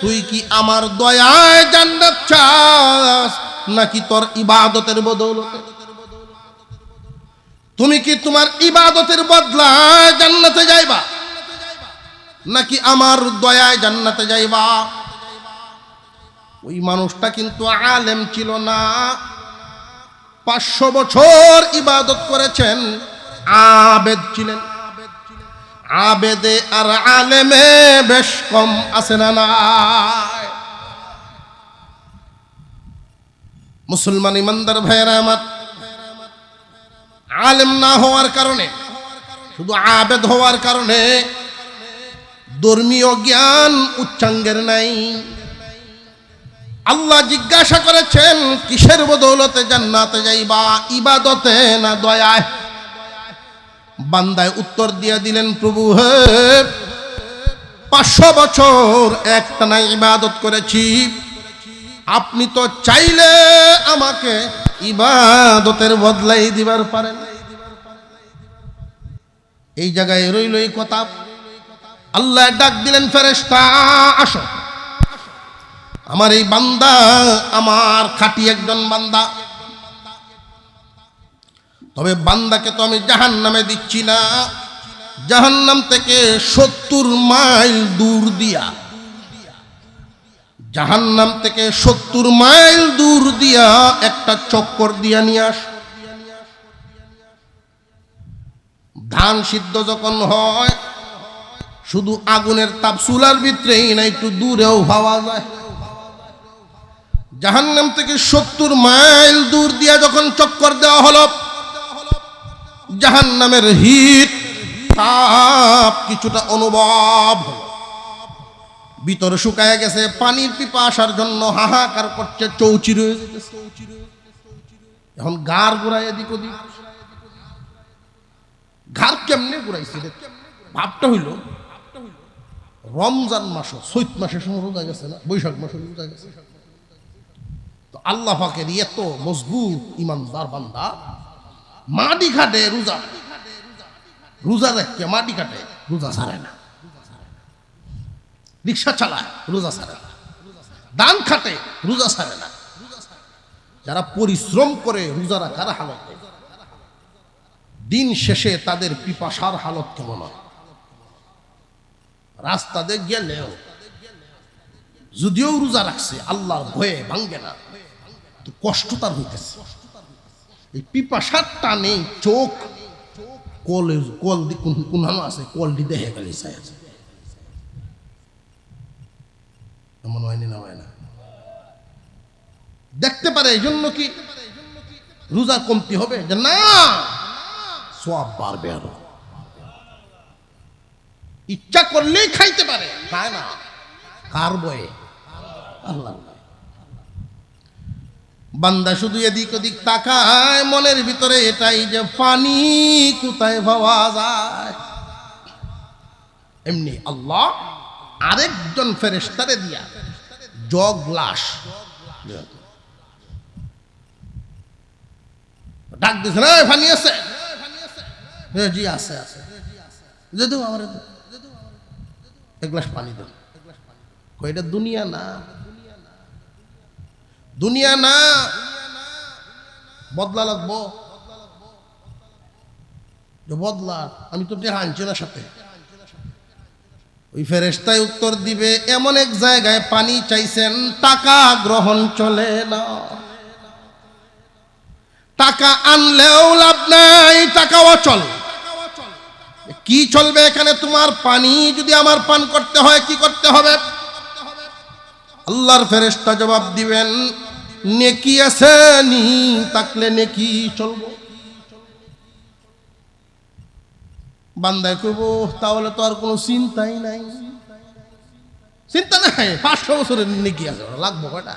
A: তুই কি আমার দয়ায় জান্নাত চাস নাকি তোর ইবাদতের বদৌলতে? তুমি কি তোমার ইবাদতের বদলায় জান্নাতে যাইবা নাকি আমার দয়ায় জান্নাতে যাইবা? ওই মানুষটা কিন্তু আলেম ছিল না, 500 বছর ইবাদত করেছেন, আবেদ ছিলেন। আবেদে আর আলেমে বেশ কম আছে না নাই? মুসলমান ইমানদার ভাইয়েরা আমার, আলেম না হওয়ার কারণে, শুধু আবেদ হওয়ার কারণে ধর্মীয় জ্ঞান উচ্চাঙ্গের নাই। আল্লাহ জিজ্ঞাসা করেছেন, কিসের বদৌলতে জান্নাতে যাইবা, ইবাদতে না দয়ায়? বান্দায় উত্তর দিয়ে দিলেন, প্রভু হে, 500 বছর একটানা ইবাদত করেছি, আপনি তো চাইলে আমাকে ইবাদতের বদলাই দিবার পারেন। এই জায়গায় রইল এই কথা। আল্লাহ ডাক দিলেন, ফেরেশতা আসো, আমার এই বান্দা আমার খাঁটি একজন বান্দা, তবে বান্দাকে তো আমি জাহান্নামে দিচ্ছি না, জাহান্নাম থেকে 70 মাইল দূর দিয়া, জাহান্নাম থেকে 70 মাইল দূর দিয়া একটা চক্কর দিয়া নিয়ে আস। ধান সিদ্ধ যখন হয়, শুধু আগুনের তাপ চুলার ভিতরেই না, একটু দূরেও ভাবা যায়। জাহান্নাম থেকে 70 মাইল দূর দিয়া যখন চক্কর দেওয়া হলো, জাহান্নামের হিট তাপ কিছুটা অনুভব হলো, ভিতরে শুকায় গেছে, পানির পিপাসার জন্য হাহাকার করছে, চৌচি রয়ে যেতেছে। এখন গার ঘুরায় এদিক ওদিক, ঘাড় কেমনে ঘুরাইছে? ভাবটা হইল রমজান মাস, চৈত মাসের সময় রোজা গেছে না, বৈশাখ মাসে রোজা গেছে। তো আল্লাহ পাকের এত মজবুত ইমানদার বান্দা মাটি খাটে, রোজা রোজা রেখে মাটি কাটে, রোজা ছাড়ে না। রিক্সা চালায়, রোজা ছাড়ে না। দান খাটে, রোজা ছাড়ে না। যারা পরিশ্রম করে রোজা রাখার হালতে, দিন শেষে তাদের পিপাসার হালত কেমন হয়? রাস্তাতে গেলেও যদিও রোজা রাখছে আল্লাহর ভয়ে ভাঙ্গে না, তো কষ্ট তার হইতেছে। এই পিপাসার টানে চোখ কল কোনহানো আছে, কলটি দেখে গেলে চাই আছে, এমন হয়নি না, হয় না, দেখতে পারে। এই জন্য কি রোজা কমতি হবে? যে না, সওয়াব বাড়বে আরো। ইচ্ছা করলেই খাইতে পারে, খায় না। কার বয়ে? আল্লাহ। বান্দা শুধু এদিক ওদিক তাকায়, মনের ভিতরে এটাই যে পানি কোথায় পাওয়া যায়। এমনি আল্লাহ আরেকজন ফেরেশতারে দিয়া জগ গ্লাস ডাক দিছে, পানি আছে? জি আছে, আছে, যে দেবো আমার এক গ্লাস পানি দেব। এটা দুনিয়া না, দুনিয়া না, বদলা লাগবো। বদলা আমি তো টেহা আনছি না সাথে। ওই ফেরেশতায় উত্তর দিবে, এমন এক জায়গায় পানি চাইছেন, টাকা গ্রহণ চলে না। টাকা আনলেও লাভ নাই, টাকাও চল। কি চলবে এখানে? তোমার পানি যদি আমার পান করতে হয় কি করতে হবে? আল্লাহর ফেরেশতা জবাব দিবেন, নেকি আছে নি তাকলে নেকি চলবো। বান্দায় কইব, তাহলে তো আর কোনো চিন্তাই নাই। চিন্তা নাই, 500 বছরের নেকি আছে, লাগবো কয়টা?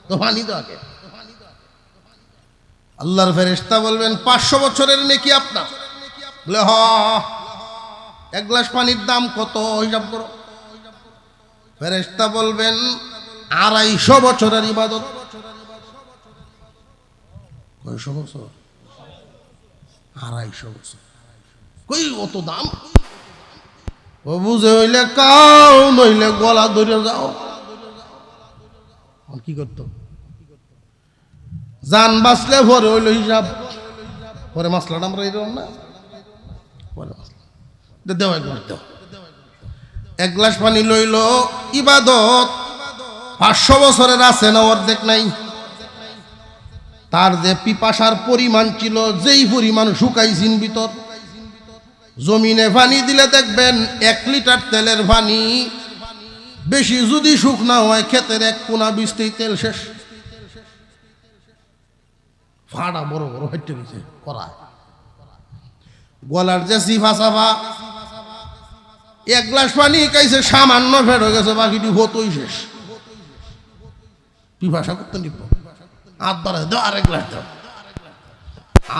A: তো পানি তো আগে। আল্লাহর ফেরেশতা বলবেন, 500 বছরের নেকি আপনার? বলে হ। এক গ্লাস পানির দাম কত হিসাব করো। ফেরেশতা বলবেন, 250 বছরের ইবাদত। কয়শো বছর? 250 বছর। কই অত দাম? ও বুঝে হইলে কাও, নইলে গলা ধরে যাও। কি করতো? জান বাঁচলে পরে হইল হিসাব, পরে মাসলাটা আমরা এরকম না, পরে মাসলা দেও, এক গ্লাস দেও। এক গ্লাস পানি লইল, ইবাদত 500 বছরের আছে না অর্ধেক নাই। তার যে পিপাসার পরিমাণ ছিল, যেই পরিমাণ শুকাইছিন ভিতর, জমিনে পানি দিলে দেখবেন 1 লিটার তেলের পানি বেশি যদি শুকনা হয়, ক্ষেতের এক কোনা বীজতেই তেল শেষ। ফাড়া বড় বড় হইতে গেছে করা। গলার যে সিফা সাফা, 1 গ্লাস পানি খাইছে, সামান্য ফেট হয়ে গেছে, বাকিটি হতোই শেষ। পিপাসা করতে নিব, আর বাড়ায় দাও, আরেক গ্লাস দাও,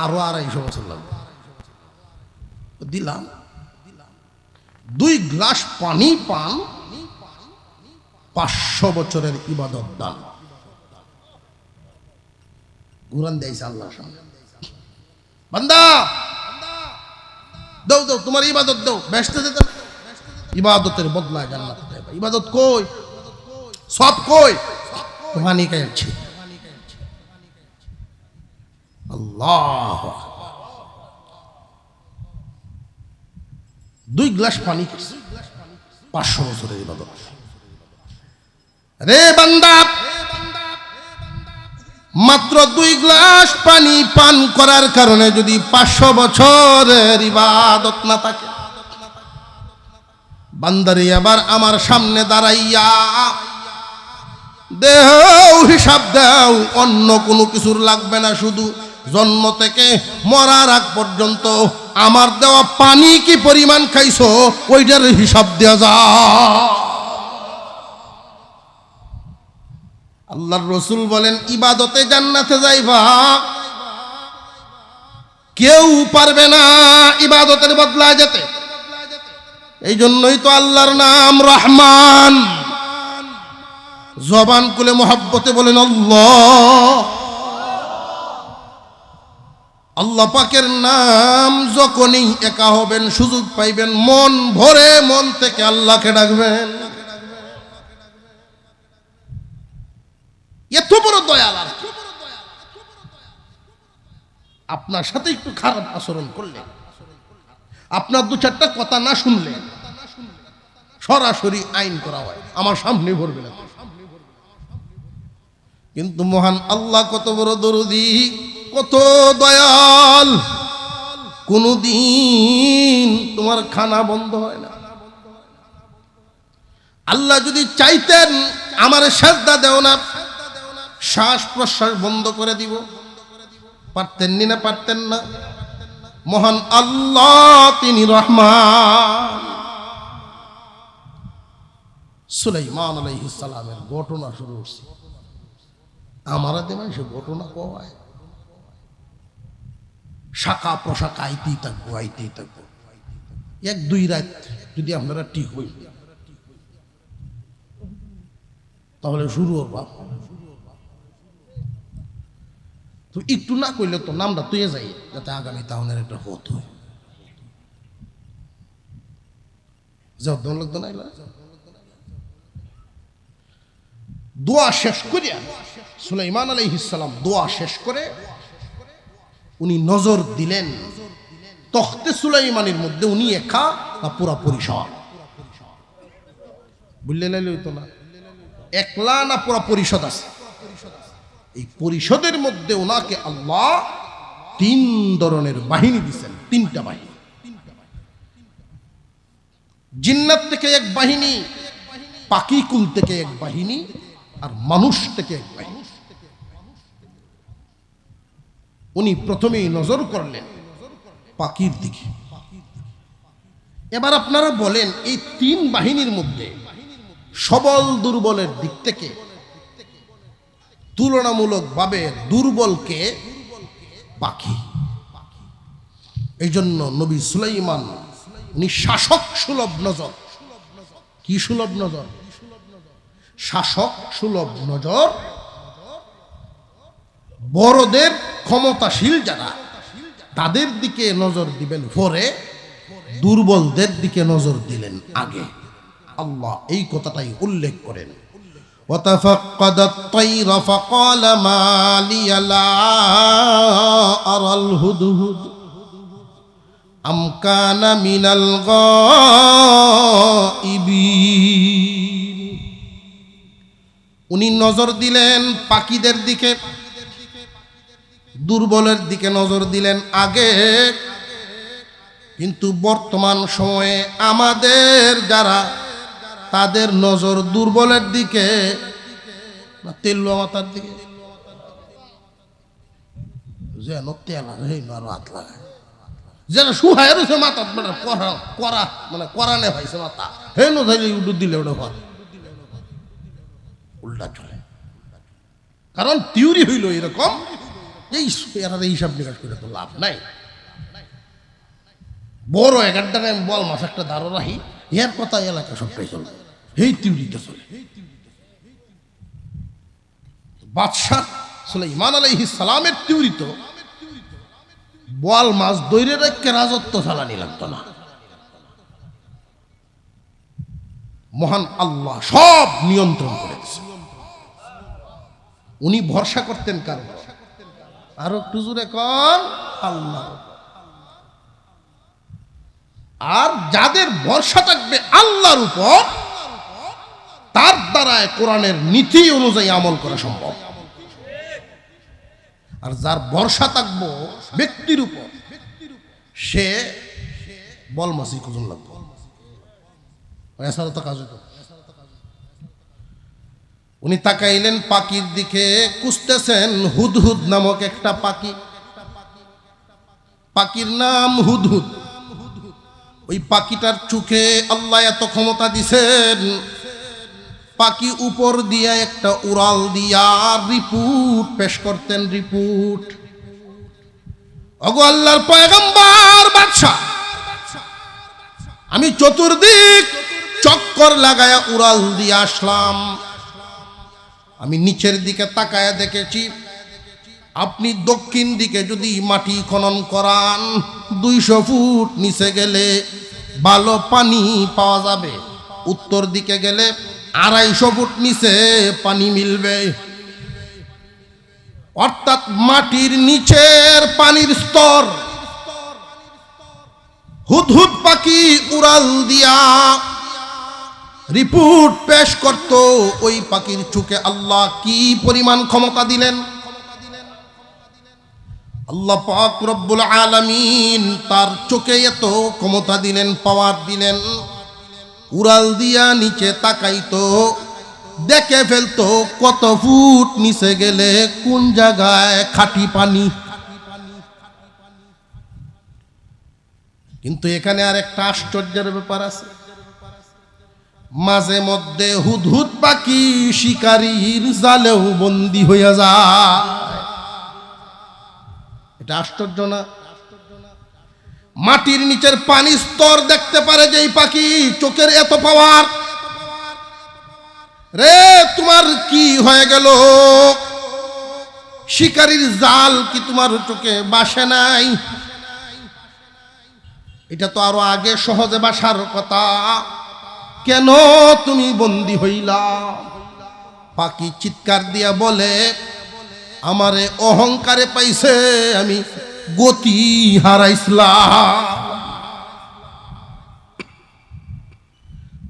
A: আরো 250 বছর লাগবে। দিলাম 2 গ্লাস পানি পান, 500 বছরের ইবাদত দান। কুরআন দিয়েছে আল্লাহ সামনে, বান্দা দাও দাও তোমার ইবাদত দাও, বেহেশতে দিতে। ইবাদতের বদলায় জান্নাত দেবে। ইবাদত কই? সব কই? পানি খাইছে। আল্লাহ, 2 গ্লাস পানি খাইছে, 500 বছরের ইবাদত। রে বান্দা, মাত্র 2 গ্লাস পানি পান করার কারণে যদি 500 বছরের ইবাদত না থাকে, বান্দারে আবার আমার সামনে দাঁড়াইয়া দেও, হিসাব দাও। অন্য কোনো কিছুর লাগবে না, শুধু জন্ম থেকে মরার আগ পর্যন্ত আমার দেওয়া পানি কি পরিমাণ খাইছো ওইটার হিসাব দেওয়া যা। আল্লাহর রাসূল বলেন, ইবাদতে জান্নাতে যাইবা, কেউ পারবে না ইবাদতের বদলায় যেতে। এই জন্যই তো আল্লাহর নাম রহমান। জবান খুলে মোহাব্বতে বলেন আল্লাহ। আল্লাহ পাকের নাম যখনই একা হবেন, সুযোগ পাইবেন, মন ভরে মন থেকে আল্লাহকে ডাকবেন। এত বড় দয়াল আর কি। আপনার সাথে একটু খারাপ আচরণ করলে, আপনার 2-4টা কথা না শুনলে সরাসরি আইন করা হয়, আমার সামনে ভরবে না। কিন্তু মহান আল্লাহ কত বড় দরদি, কত দয়াল, কোনদিন তোমার খানা বন্ধ হয় না। আল্লাহ যদি চাইতেন আমার সাজদা দেও না, শ্বাস প্রশ্বাস বন্ধ করে দিব, পারতেন না? পারতেন না। মহান আল্লাহ তিনি রহমান। সুলাইমান আলাইহিস সালামের ঘটনা শুরু হচ্ছে। আমার দেমান সে ঘটনা কয় শাখা প্রশাখা আইতেই থাকবো, আইতেই থাকবো। এক দুই রাত যদি আপনারা ঠিক হই তাহলে শুরু হবা। তো একটু না কইলে তো নামটা তুই যাই, যাতে আগামী তাহনের একটা হত হয়। লাগতো না, দোয়া শেষ করিয়া সুলাইমান আলাইহিস সালাম দোয়া শেষ করে উনি নজর দিলেন তখতে সুলাইমানের মধ্যে। উনি একা না পুরা পরিষদ? বুঝলে লাইলে হইতো না, একলা না পুরা পরিষদ আছে? এই পরিষদের মধ্যে ওনাকে আল্লাহ তিন ধরনের বাহিনী দিচ্ছেন, তিনটা বাহিনী। জিন্নাত থেকে এক বাহিনী, পাখিকুল থেকে এক বাহিনী, আর মানুষ থেকে এক বাহিনী। উনি প্রথমেই নজর করলেন পাখির দিকে। এবার আপনারা বলেন, এই তিন বাহিনীর মধ্যে সবল দুর্বলের দিক থেকে তুলনামূলকভাবে দুর্বলকে পাখি। এই জন্য নবী সুলাইমান উনি শাসক সুলভ নজর। কি সুলভ নজর? শাসক সুলভ নজর। বড়দের, ক্ষমতাশীল যারা, তাদের দিকে নজর দিবেন পরে, দুর্বলদের দিকে নজর দিলেন আগে। আল্লাহ এই কথাটাই উল্লেখ করেন। وتفقد الطير فقال ما لي لا أرى الهدهد أم كان من الغائبين। উনি নজর দিলেন পাখিদের দিকে, দুর্বলের দিকে নজর দিলেন আগে। কিন্তু বর্তমান সময়ে আমাদের যারা, তাদের নজর দুর্বলের দিকে না তেল্লুয়া মাথার দিকে। যেন তেল আর হাত লাগায়, যেন সুহায় রয়েছে মাথা, মানে করা মানে করানে হয়েছে মাথা, হে নইলে উডুর দিলে ওটা ঘর উল্টা চলে। কারণ থিওরি হইল এরকম, এই হিসাব নিকাশ করে তো লাভ নাই। বড় 11টা বল মাছ একটা দাঁড়ো রাখি, এর কথা এলাকা সবটাই চলে, এই থিওরিটা চলে। বাদশাহ সুলাইমান আলাইহিস সালামের থিওরি তো বল মাছ দৈরে রেখে রাজত্ব চালানি লাগতো না। মহান আল্লাহ সব নিয়ন্ত্রণ করে দিয়েছে। উনি ভরসা করতেন কার? আরো একটু জোরে কর, আল্লাহ। আর যাদের ভরসা থাকবে আল্লাহর উপর, তার দ্বারায় কোরআনের নীতি অনুযায়ী আমল করা সম্ভব। আর যার ভরসা থাকবো ব্যক্তির উপর, সে বল মাসি খুঁজুন লাগবে, এছাড়া তো কাজ হতো। উনি তাকাইলেন পাখির দিকে, খুঁজতেছেন হুদহুদ নামক একটা পাখি। পাখির নাম হুদহুদ। ওই পাখিটার চোখে আল্লাহ এত ক্ষমতা দিছেন, পাখি উপর দিয়া একটা উড়াল দিয়া রিপোর্ট পেশ করতেন। রিপোর্ট, ওগো আল্লাহর পয়গম্বর বাদশা, আমি চতুর্দিক চক্কর লাগায়া উড়াল দিয়ে আসলাম। আমি নিচের দিকে তাকায়া দেখেছি, আপনি দক্ষিণ দিকে যদি মাটি খনন করান 200 ফুট নিচে গেলে ভালো পানি পাওয়া যাবে, উত্তর দিকে গেলে 250 ফুট নিচে পানি মিলবে। অর্থাৎ মাটির নিচের পানির স্তর হুদহুদ পাখি উড়াল দিয়া রিপোর্ট পেশ করত, ওই পাখির চোখে আল্লাহ কি পরিমাণ ক্ষমতা দিলেন। আল্লাহ পাক রব্বুল আলামিন তার চোখে এত ক্ষমতা দিলেন, পাওয়ার দিলেন, উড়াল দিয়া নিচে তাকাইতো, দেখে ফেলতো কত ফুট নিচে গেলে কোন জায়গায় খাঁটি পানি। কিন্তু এখানে আর একটা আশ্চর্যের ব্যাপার আছে, মাঝে মধ্যে হুদহুদ পাখি শিকারীর জালেও বন্দী হইয়া যায়। এটা আশ্চর্য না? মাটির নিচের পানি স্তর দেখতে পারে যে এই পাখি, চোখের এত পাওয়ার। রে তোমার কি হয়ে গেল? শিকারীর জাল কি তোমার চোখে বাসে নাই? এটা তো আরো আগে সহজে বাসার কথা, কেন তুমি বন্দী হইলা? পাখি চিৎকার দিয়া বলে, আমারে অহংকারে পাইছে, আমি গতি হারাইছিলাম।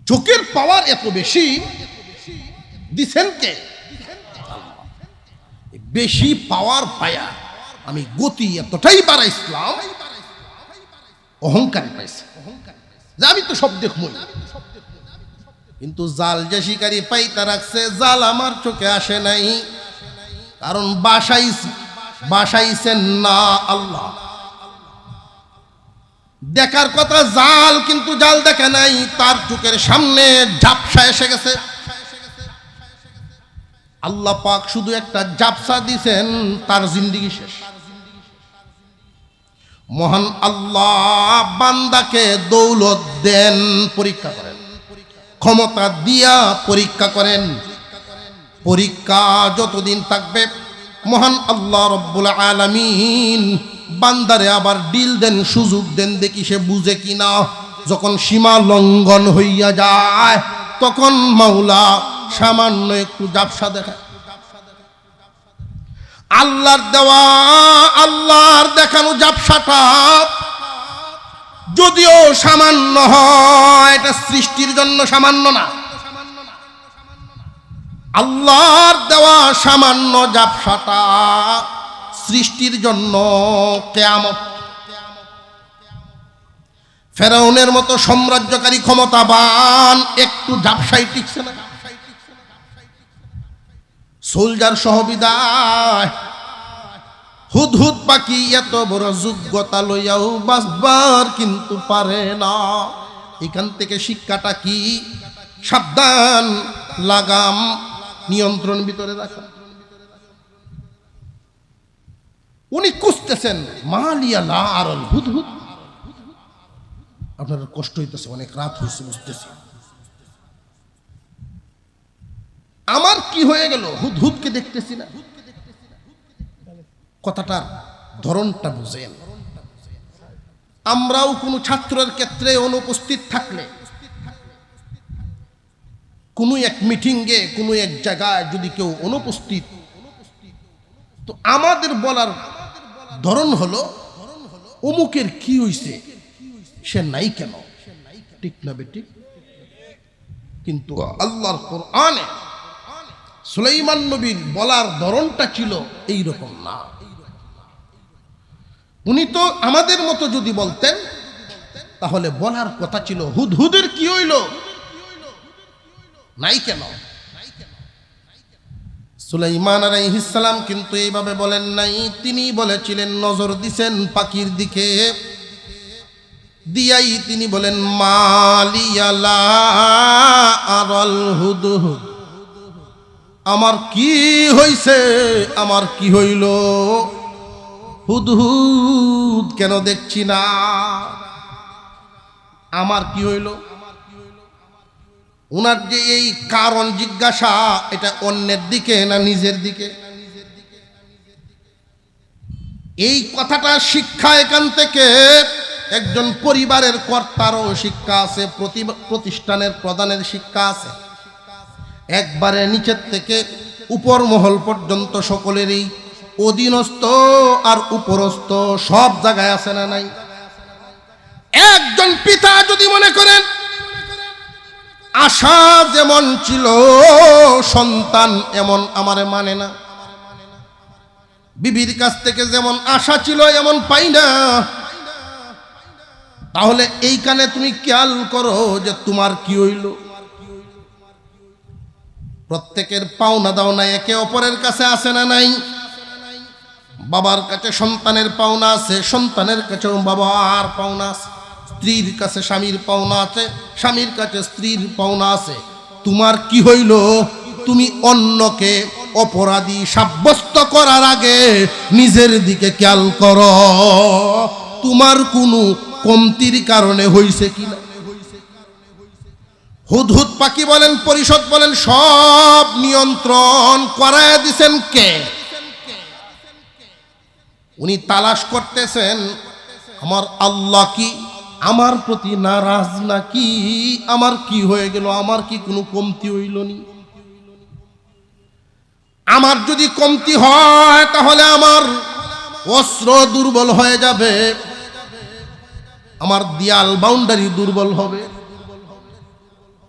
A: চোখের পাওয়ার এত বেশি দিছেন কে? বেশি পাওয়ার পায়া আমি গতি এতটাই বাড়াইছিলাম, অহংকারে পাইছে যে আমি তো সব দেখবই। কিন্তু জাল যে শিকারী পাইতা রাখছে, জাল আমার চোখে আসে নাই, কারণ বাসাইছেন না আল্লাহ। দেখার কথা জাল, কিন্তু জাল দেখে নাই, তার চোখের সামনে ঝাপসা এসে গেছে। আল্লাহ পাক শুধু একটা ঝাপসা দিছেন, তার জিন্দেগি শেষ। মহান আল্লাহ বান্দাকে দৌলত দেন, পরীক্ষা করেন, ক্ষমতা দিয়া পরীক্ষা করেন। পরীক্ষা যতদিন থাকবে মহান আল্লাহ রব্বুল আলামিন বান্দারে আবার ডিল দেন, সুযোগ দেন, দেখি সে বুঝে কিনা। যখন সীমা লঙ্ঘন হইয়া যায় তখন মাওলা সামান্য একটু ঝাপসা দেখায়। আল্লাহর দেওয়া, আল্লাহর দেখানো ঝাপসাটা যদিও সামান্য হয়, এটা সৃষ্টির জন্য সামান্য না। আল্লাহর দেওয়া সামান্য ঝাপসাটা সৃষ্টির জন্য কিয়ামত। ফেরাউনের মতো সাম্রাজ্যকারী ক্ষমতাবান একটু ঝাপসাই টিকছে না। সোলজার সহবিদায় হুদহুদ পাখি এত বড় যোগ্যতা লইয়াও বাঁচবার কিন্তু পারে না। এখান থেকে শিক্ষাটা কি? সাবধান, লাগাম নিয়ন্ত্রণ ভিতরে রাখা। উনি খুঁজতেছেন মালিয়া লা আরল হুদহুদ। আপনার কষ্ট হইতেছে, অনেক রাত হয়েছে, বুঝতেছি। আমার কি হয়ে গেল? হুদহুদকে দেখতেছি না। কথাটার ধরনটা বুঝেন। আমরাও কোনো ছাত্রের ক্ষেত্রে অনুপস্থিত থাকলে, কোনো এক মিটিংয়ে, কোনো এক জায়গায় যদি কেউ অনুপস্থিত, তো আমাদের বলার ধরন হলো অমুকের কি হইছে, সে নাই কেন? ঠিক না বেটি? কিন্তু আল্লাহর কোরআনে সুলাইমান নবীর বলার ধরনটা ছিল এই রকম না। উনি তো আমাদের মতো যদি বলতেন তাহলে বলার কথা ছিল হুদহুদের কি হইল, নাই কেন? সুলাইমান আলাইহিস সালাম কিন্তু এইভাবে বলেন নাই। তিনি বলেছিলেন, নজর দিছেন পাখির দিকে, দিয়াই তিনি বলেন মালিয়া লা আরাল হুদহুদ। আমার কি হইছে, আমার কি হইল? হুদহুদ কেন দেখছি না? আমার কি হইল? উনার যে এই কারণ জিজ্ঞাসা, এটা অন্যের দিকে না নিজের দিকে? এই কথাটা শিক্ষা এখান থেকে একজন পরিবারের কর্তারও শিক্ষা আছে, প্রতিষ্ঠানের প্রধানের শিক্ষা আছে। একবারে নিচের থেকে উপর মহল পর্যন্ত সকলেরই অধীনস্থ আর উপরস্থ সব জায়গায় আছে না নাই? একজন পিতা যদি মনে করেন আশা যেমন ছিল সন্তান এমন আমারে মানে না, বিবির কাছ থেকে যেমন আশা ছিল এমন পাই না। তাহলে এইখানে তুমি খেয়াল করো যে তোমার কি হইল। প্রত্যেকের পাওনা দাওনা একে অপরের কাছে আছে না নাই? বাবার কাছে সন্তানের পাওনা আছে, সন্তানের কাছেও বাবার পাওনা আছে, স্ত্রীর কাছে স্বামীর পাওনা আছে, স্বামীর কাছে স্ত্রীর পাওনা আছে। তোমার কি হইল? তুমি অন্যকে অপরাধী সাব্যস্ত করার আগে নিজের দিকে খেয়াল করো, তোমার কোনো কমতির কারণে হইছে কিনা। হুদহুদ পাখি বলেন, পরিষদ বলেন, সব নিয়ন্ত্রণ করায় দিছেন কে? উনি তালাশ করতেছেন আমার আল্লাহ কি আমার প্রতি নারাজ নাকি, আমার কি হয়ে গেল, আমার কি কোনো কমতি হইল নি? আমার যদি কমতি হয় তাহলে আমার অস্ত্র দুর্বল হয়ে যাবে, আমার দেয়াল বাউন্ডারি দুর্বল হবে।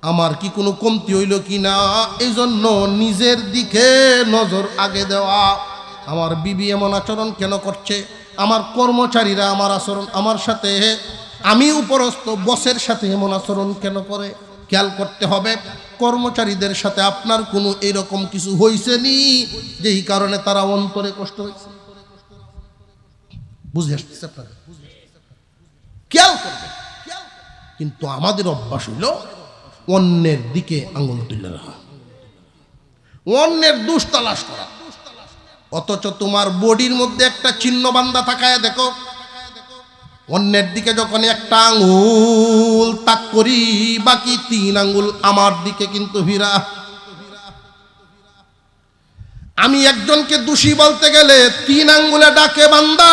A: আমার কি কোনো কমতি হইল কিনা, এই জন্য নিজের দিকে নজর আগে দেওয়া। আমার বিবি এমন আচরণ কেন করছে, আমার কর্মচারীরা আমার আচরণ আমার সাথে, আমি উপরস্থ বসের সাথে এমন আচরণ কেন করে, খেয়াল করতে হবে। কর্মচারীদের সাথে আপনার কোনো এরকম কিছু হয়েছে নি যেই কারণে তারা অন্তরে কষ্ট হয়েছে? বুঝে আসতেছে আপনারা? খেয়াল করবে। কিন্তু আমাদের অভ্যাস হইল অন্যের দিকে আঙুল তুলে রাখা, অন্যের দোষ তালাশ করা। অথচ তোমার বডির মধ্যে একটা চিহ্ন বান্ধা থাকায় দেখো, অন্যের দিকে যখন একটা আঙুল তাক করি, বাকি 3 আঙ্গুল আমার দিকে কিন্তু ভিড়া। আমি একজনকে দোষী বলতে গেলে 3 আঙ্গুলে ডাকে, বান্দা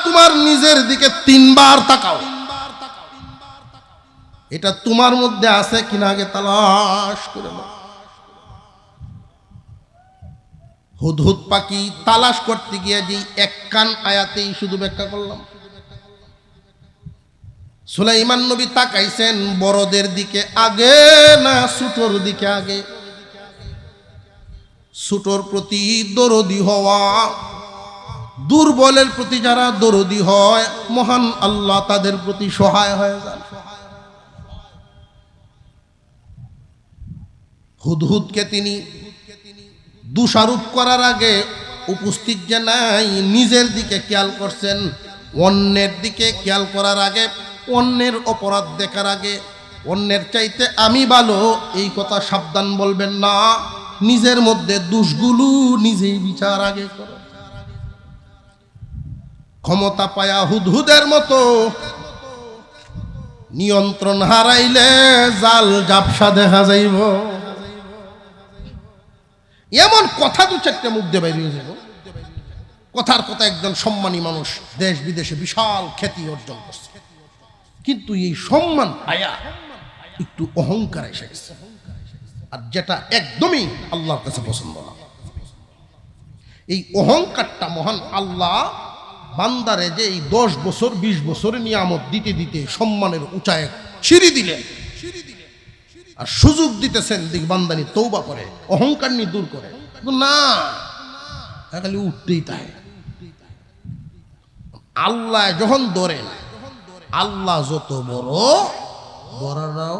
A: তোমার নিজের দিকে 3 বার তাকাও, এটা তোমার মধ্যে আছে কিনা আগে তালাশ করে নাও। হুদহুদ পাখি তালাশ করতে গিয়ে যে এক কান আয়াতেই শুধু ব্যাখ্যা করলাম। সুলাইমান নবী তাকাইছেন বড়দের দিকে আগে না ছোটর দিকে আগে? ছোটর প্রতি দরদি হওয়া, দুর্বলের প্রতি যারা দরদি হয় মহান আল্লাহ তাদের প্রতি সহায় হয়ে যান। হুদহুদকে তিনি দোষারোপ করার আগে উপস্থিত যে নাই, নিজের দিকে খেয়াল করছেন। অন্যের দিকে খেয়াল করার আগে, অন্যের অপরাধ দেখার আগে, অন্যের চাইতে আমি ভালো এই কথা সাবধান বলবেন না। নিজের মধ্যে দোষগুলো নিজেই বিচার আগে করো। ক্ষমতা পায়া হুদহুদের মতো নিয়ন্ত্রণ হারাইলে জাল জাপসা দেখা যাইব। এমন কথা 2-4টা মুখ দিয়ে বাইরে যাব, কথার কথা একজন সম্মানী মানুষ, দেশ বিদেশে বিশাল খ্যাতি অর্জন করছে, কিন্তু এই সম্মান পায়া একটু অহংকার এসে গেছে, আর যেটা একদমই আল্লাহর কাছে পছন্দ না। এই অহংকারটা মহান আল্লাহ বান্দারে যে এই 10 বছর 20 বছরের নিয়ামত দিতে দিতে সম্মানের উঁচায় সিঁড়ি দিলেন, আর সুযোগ দিতেছেন দিক বান্দানি তওবা করে, অহংকার নিয়ে দূর করে না, খালি উঠতেই তাই। আল্লাহ যখন ধরেন, আল্লাহ যত বড়, বড়রাও